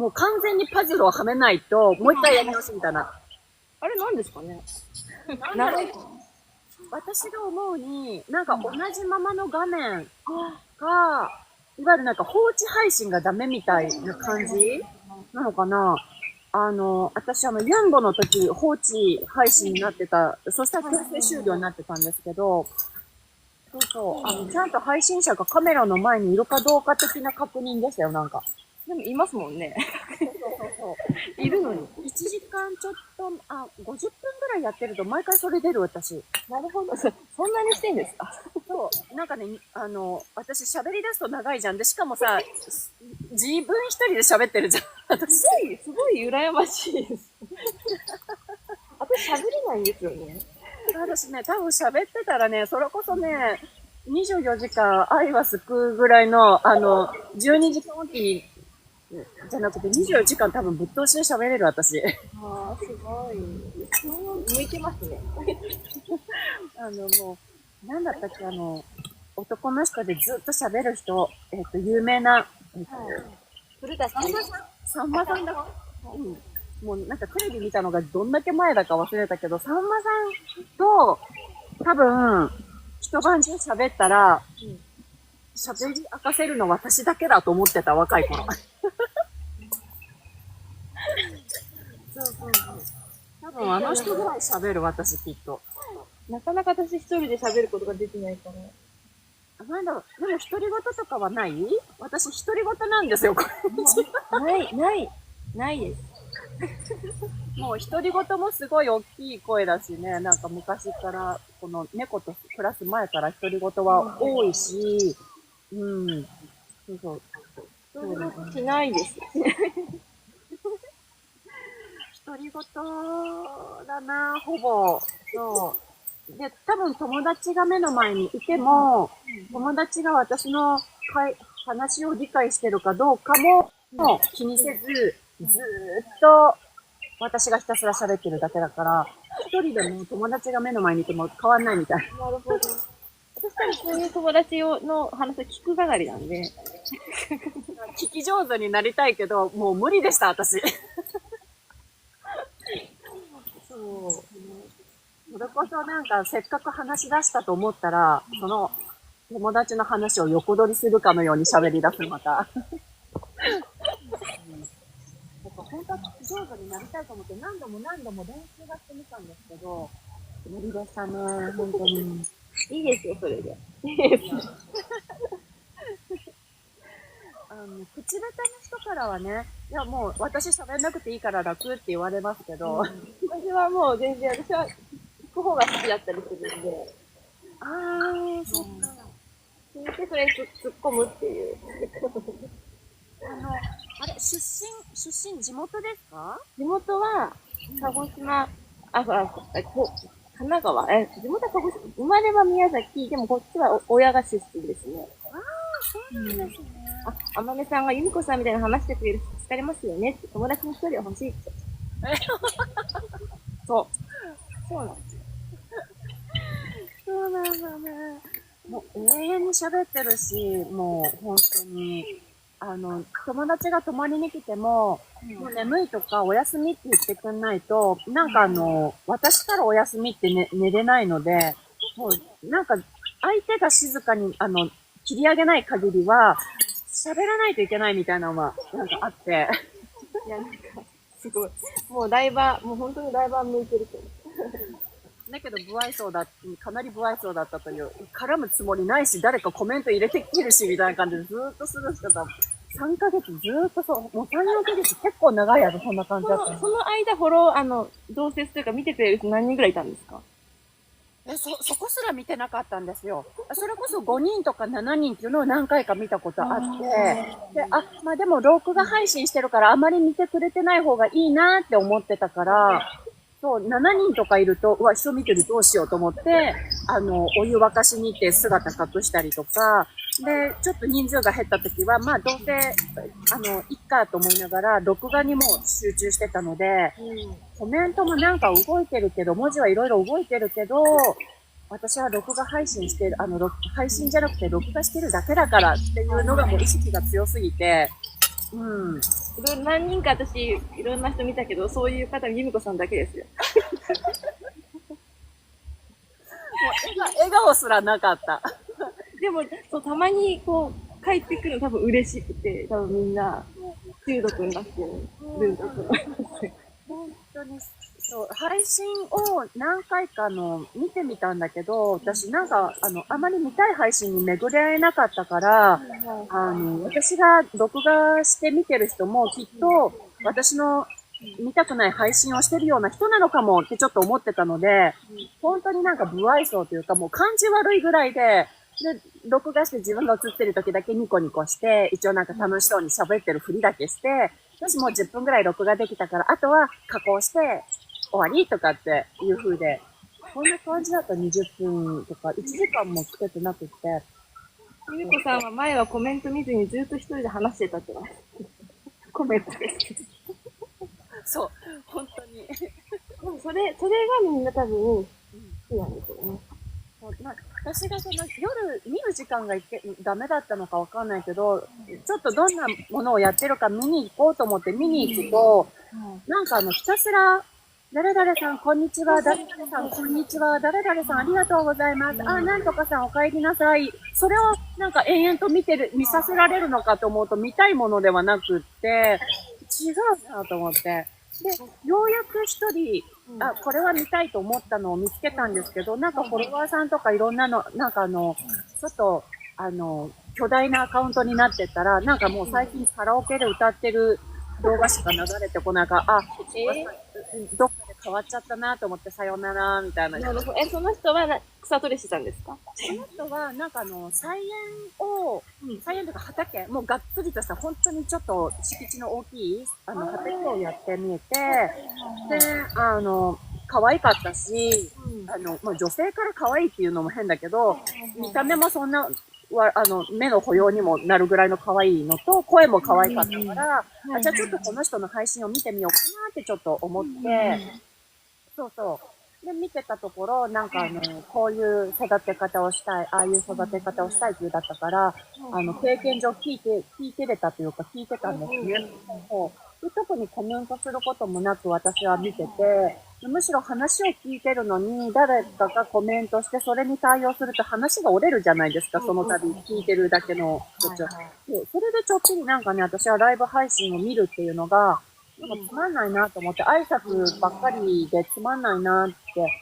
う完全にパズルをはめないと、もう一回やり直しみたいな。あれ何ですかね？長い私が思うに、なんか同じままの画面が、いわゆるなんか放置配信がダメみたいな感じなのかな。私ユンボの時放置配信になってた、そしたら強制終了になってたんですけど、ちゃんと配信者がカメラの前にいるかどうか的な確認でしたよ、なんか。でもいますもんね。そう。いるのに。1時間ちょっと、50分ぐらいやってると毎回それ出る、私。なるほど。そんなにしてんですか？そう。なんかね、私喋り出すと長いじゃん。で、しかもさ、自分一人で喋ってるじゃん。私。すごい羨ましいです。私喋れないんですよね。私ね、多分喋ってたらね、それこそね、24時間愛は救うぐらいの、12時間おきに、じゃなくて24時間多分ぶっ通しで喋れる、私。ああ、すごい。向いてますね。もう、なんだったっけ、男の人でずっと喋る人、有名な、古田さん。さんまさんだ。うん。もうなんかテレビ見たのがどんだけ前だか忘れたけど、さんまさんと、多分、一晩中喋ったら、喋り明かせるの私だけだと思ってた、若い頃。そう。多分あの人ぐらい喋る、私きっと。なかなか私一人で喋ることができないから。なんだろう、でも独り言とかはない？私独り言なんですよ、これ。ないです。もう独り言もすごい大きい声だしね、なんか昔から、この猫と暮らす前から独り言は多いし、うん。そう。そうしないです。独り言だな、ほぼ。そう。で、多分友達が目の前にいても、友達が私の話を理解してるかどうかも気にせず、ずーっと私がひたすら喋ってるだけだから、一人でも友達が目の前にいても変わんないみたいな。なるほど。私そういう友達の話を聞く係なんで。聞き上手になりたいけど、もう無理でした、私。そう。それこそなんか、せっかく話し出したと思ったら、その友達の話を横取りするかのように喋り出す、また。本当は聞き上手になりたいと思って何度も練習がしてみたんですけど、無理でしたね、本当に。いいですよ、それで。いいです。口下手な人からはね、いやもう私喋んなくていいから楽って言われますけど、私はもう全然、私は聞く方が好きだったりするんで。そっか。聞いてそれ突っ込むっていう。あれ、出身地元ですか？地元は、鹿児島、神奈川、地元は鹿児島、生まれは宮崎、でもこっちは親が出身ですね。そうなんですね。あまねさんが由美子さんみたいな話してくれる人助かりますよねって、友達の一人は欲しいって。そう。そうなんですよ。そうなんだね。もう永遠に喋ってるし、もう本当に、友達が泊まりに来ても、もう眠いとかお休みって言ってくんないと、なんか私からお休みって、寝れないので、もうなんか相手が静かに切り上げない限りは、喋らないといけないみたいなのは、なんかあって。いや、なんか、すごい。もうライバー、もう本当にライバー向いてるけど。だけどかなり不愛想だったという、絡むつもりないし、誰かコメント入れてきてるし、みたいな感じでずーっとスルーしてた。3ヶ月ずーっとそう、もう3、4ヶ月結構長い間そんな感じだった。その間フォロー、同棲というか見てくれる人何人ぐらいいたんですか？そこすら見てなかったんですよ。それこそ5人とか7人っていうのを何回か見たことあって、で、まあでも録画配信してるからあまり見てくれてない方がいいなって思ってたから、そう、7人とかいると、うわ、人見てるどうしようと思って、お湯沸かしに行って姿隠したりとか、で、ちょっと人数が減った時は、まあどうせ、いっかと思いながら、録画にも集中してたので、コメントもなんか動いてるけど、文字はいろいろ動いてるけど、私は録画配信してる、配信じゃなくて録画してるだけだからっていうのがもう意識が強すぎて、何人か私、いろんな人見たけど、そういう方、由美子さんだけですよ。もう笑顔すらなかった。でも、そう、たまにこう、帰ってくるの多分嬉しくて、多分みんな、中毒になってるんだと思います。本当に、そう、配信を何回か見てみたんだけど、私なんか、あまり見たい配信に巡れ合えなかったから、私が録画して見てる人もきっと、私の見たくない配信をしてるような人なのかもってちょっと思ってたので、本当になんか不愛想というか、もう感じ悪いぐらいで、録画して自分が映ってる時だけニコニコして、一応なんか楽しそうに喋ってるふりだけして、私もう10分ぐらい録画できたから、あとは加工して終わりとかっていう風で、こんな感じだと20分とか1時間もつけてなくって。由美子さんは前はコメント見ずにずっと一人で話してたってます。コメントです。そう、本当に。でもそれがみんな多分、好きなんですよね。私が夜見る時間がダメだったのかわかんないけど、ちょっとどんなものをやってるか見に行こうと思って見に行くと、なんかひたすら、誰々さんこんにちは、誰々さんこんにちは、誰々さんありがとうございます。なんとかさんお帰りなさい。それをなんか延々と見させられるのかと思うと見たいものではなくって、違うなと思って。で、ようやく一人、これは見たいと思ったのを見つけたんですけど、なんかフォロワーさんとかいろんなの、なんかちょっと、巨大なアカウントになってったら、なんかもう最近カラオケで歌ってる動画しか流れてこないから、どっかで変わっちゃったなと思ってさよなら、みたいな。その人は草取りしてたんですか？その人は、なんか菜園とか畑、もうがっつりとした本当にちょっと敷地の大きい、畑をやってみえて、で、可愛かったし、まあ、女性から可愛いっていうのも変だけど、見た目もそんな、目の保養にもなるぐらいの可愛いのと、声も可愛かったから、じゃあちょっとこの人の配信を見てみようかなってちょっと思って、そうそう。で、見てたところ、なんかこういう育て方をしたい、ああいう育て方をしたいっていうだったから、経験上聞いてれたというか聞いてたんですね。そうで、特にコメントすることもなく私は見てて、むしろ話を聞いてるのに、誰かがコメントしてそれに対応すると話が折れるじゃないですか、その度聞いてるだけのこっちは。でそれでちょっぴりなんかね、私はライブ配信を見るっていうのが、なんかつまんないなと思って、挨拶ばっかりでつまんないなって、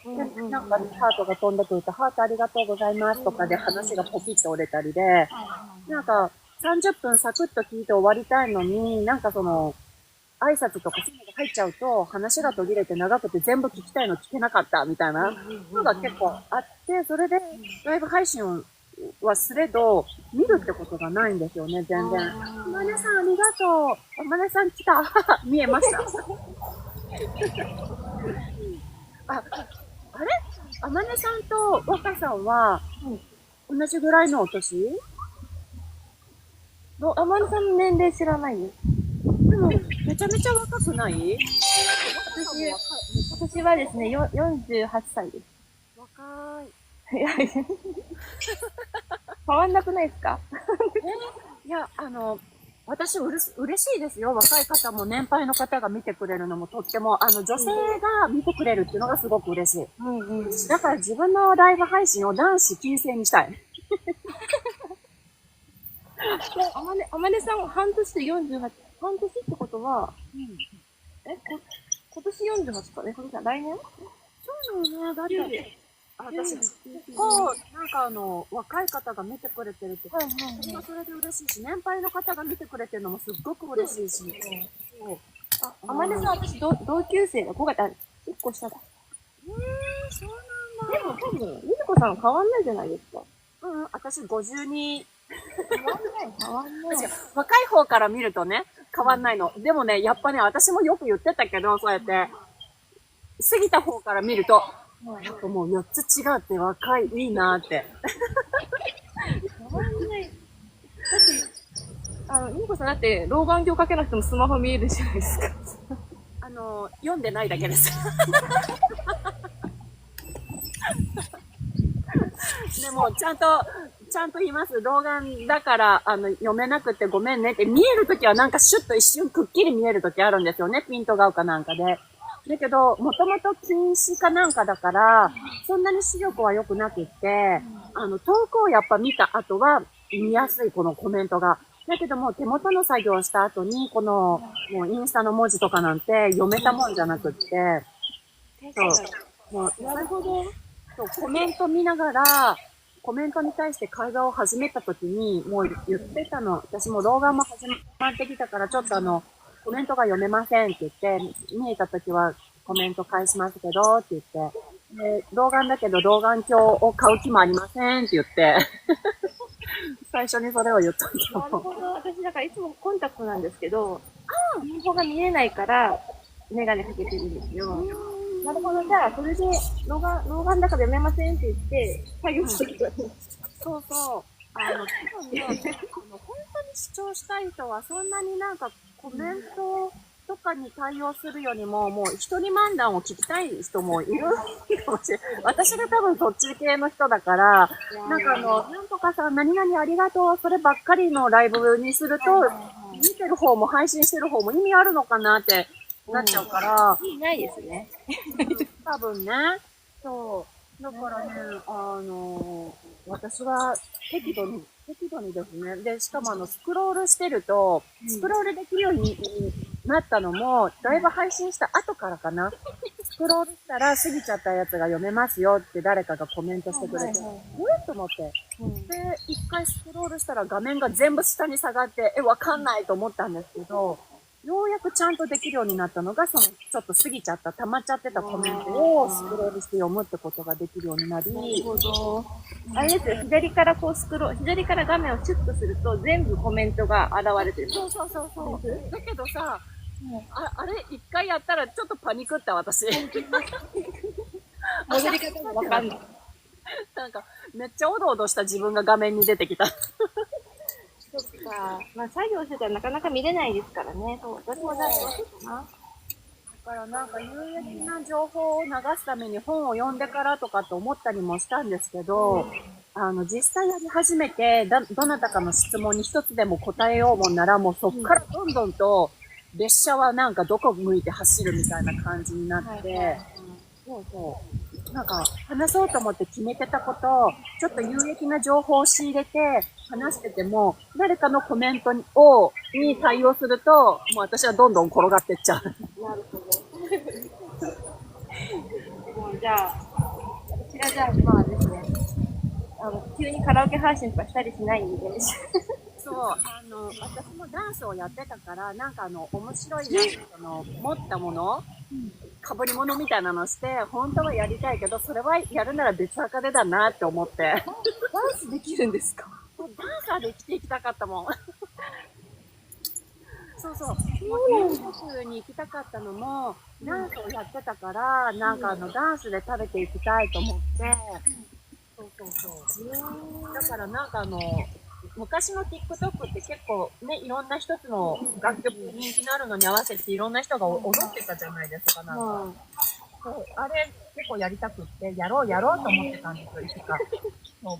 で、なんかハートが飛んでくると、ハートありがとうございますとかで話がポキッと折れたりで、なんか30分サクッと聞いて終わりたいのに、なんかその、挨拶とかそういうのが入っちゃうと、話が途切れて長くて全部聞きたいの聞けなかったみたいなのが結構あって、それでライブ配信はすれど、見るってことがないんですよね、全然。あまねさんありがとう。あまねさん来た。見えました。あれあまねさんと若さんは、同じぐらいのお年？あまりさんの年齢知らないです。でも、めちゃめちゃ若くない？今年はですね、48歳です。若い。変わんなくないですか？いや、私嬉しいですよ。若い方も年配の方が見てくれるのもとっても、女性が見てくれるっていうのがすごく嬉しい。だから自分のライブ配信を男子禁制にしたい。あまねさん、半年で48、半年ってことは、今年48かね、今年は来年？そうなのね、だって、私、こう、なんか若い方が見てくれてるって、それはそれで嬉しいし、年配の方が見てくれてるのもすっごく嬉しいし。そう。あまねさん、私、同級生だ。5月、1個下だ。そうなんだ。でも多分、ゆずこさん変わんないじゃないですか。私52。変わんない。若い方から見るとね、変わんないの。でもね、やっぱね、私もよく言ってたけど、そうやって、過ぎた方から見ると、やっぱもう4つ違うって若い、いいなって。変わんない。だって、ゆずこさんだって、老眼鏡かけなくてもスマホ見えるじゃないですか。読んでないだけです。でも、ちゃんと言います。老眼だから、読めなくてごめんねって、見えるときはなんかシュッと一瞬くっきり見えるときあるんですよね。ピントが合うかなんかで。だけど、もともと近視かなんかだから、そんなに視力は良くなくって、遠くをやっぱ見た後は見やすい、このコメントが。だけども、手元の作業をした後に、この、もうインスタの文字とかなんて読めたもんじゃなくって、そう。もう、なるほど。そう、コメント見ながら、コメントに対して会話を始めたときに、もう言ってたの。私も老眼も始まってきたから、ちょっとコメントが読めませんって言って、見えたときはコメント返しますけど、って言って、で、老眼だけど老眼鏡を買う気もありませんって言って、最初にそれを言ったんですよ。なるほど。私、だからいつもコンタクトなんですけど、スマホが見えないから、メガネかけてるんですよ。なるほど。じゃあ、それで、老眼だから読めませんって言って、作業してください。そうそう。多分ね、本当に視聴したい人はそんなになんかコメントとかに対応するよりも、もう一人漫談を聞きたい人もいるかもしれない。私が多分そっち系の人だから、なんかなんとかさん何々ありがとう、そればっかりのライブにすると、見てる方も配信してる方も意味あるのかなってなっちゃうから。意味ないですね。多分ね。そう。だからね、私は適度にですね。で、しかもスクロールしてると、スクロールできるようになったのも、だいぶ配信した後からかな。スクロールしたら過ぎちゃったやつが読めますよって誰かがコメントしてくれて、と思って。で、一回スクロールしたら画面が全部下に下がって、わかんないと思ったんですけど、ようやくちゃんとできるようになったのが、ちょっと過ぎちゃった、溜まっちゃってたコメントをスクロールして読むってことができるようになり。なるほど。あれですよ、左から左から画面をシュッとすると、全部コメントが現れてる。そう。だけどさ、あれ、一回やったらちょっとパニクった、私。戻り方もわかんない。なんか、めっちゃおどおどした自分が画面に出てきた。そっか。まあ、作業してたらなかなか見れないですからね。そう、私もだかな。からなんか有益な情報を流すために本を読んでからとかって思ったりもしたんですけど、実際やり始めて、どなたかの質問に一つでも答えようもんなら、もうそっからどんどんと、列車はなんかどこ向いて走るみたいな感じになって、そうそう。なんか、話そうと思って決めてたことを、ちょっと有益な情報を仕入れて、話してても、誰かのコメントに対応すると、もう私はどんどん転がってっちゃう。なるほど。もうじゃあ、私がじゃあ、まあですね、急にカラオケ配信とかしたりしないんで。そう、私もダンスをやってたから、なんか面白いな、持ったもの、被り物みたいなのして、本当はやりたいけど、それはやるなら別赤でだなって思って。ダンスできるんですか？ダンサーで生きていきたかったもん。そうそう。天国に行きたかったのも、ダンスをやってたから、なんかダンスで食べていきたいと思って、そうそうそう。だからなんか昔の TikTok って結構ね、いろんな一つの楽曲人気のあるのに合わせていろんな人が踊ってたじゃないですか、なんか。そう、あれ結構やりたくって、やろうと思ってたんですよ、いつか。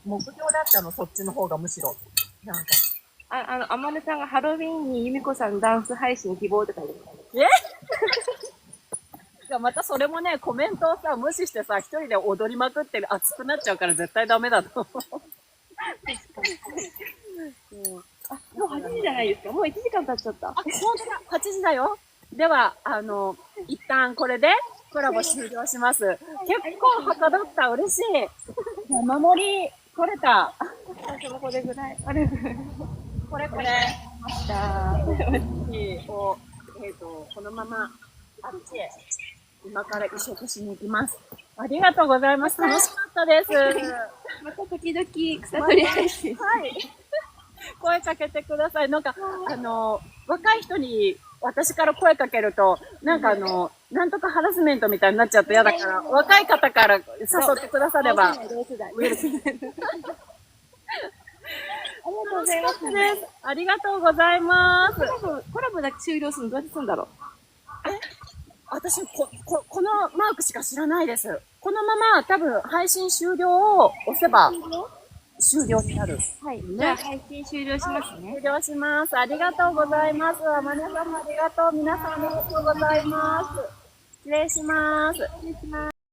目標だったの、そっちの方がむしろ。なんか。あまねさんがハロウィンに由美子さんダンス配信希望って書いてます。いや、またそれもね、コメントをさ、無視してさ、一人で踊りまくって熱くなっちゃうから絶対ダメだと思う。もう8時じゃないですか。もう1時間経っちゃった。本当だ、8時だよ。では、一旦これでコラボ終了します。結構はかどった、嬉しい。お守り、取れた。私もこれぐらい。これ。ました。このまま、あっちへ、今から移植しに行きます。ありがとうございます。楽しかったです。また時々草取り配信。はい。声かけてください。なんか、若い人に私から声かけると、なんかなんとかハラスメントみたいになっちゃって嫌だから、若い方から誘ってくだされば。ありがとうございます。ありがとうございます。コラボだけ終了するのどうやってするんだろう？私、このマークしか知らないです。このまま多分配信終了を押せば終了になる。はい。じゃあ配信終了しますね。終了します。ありがとうございます。あまねさんもありがとう。皆さんありがとうございます。失礼します。失礼します。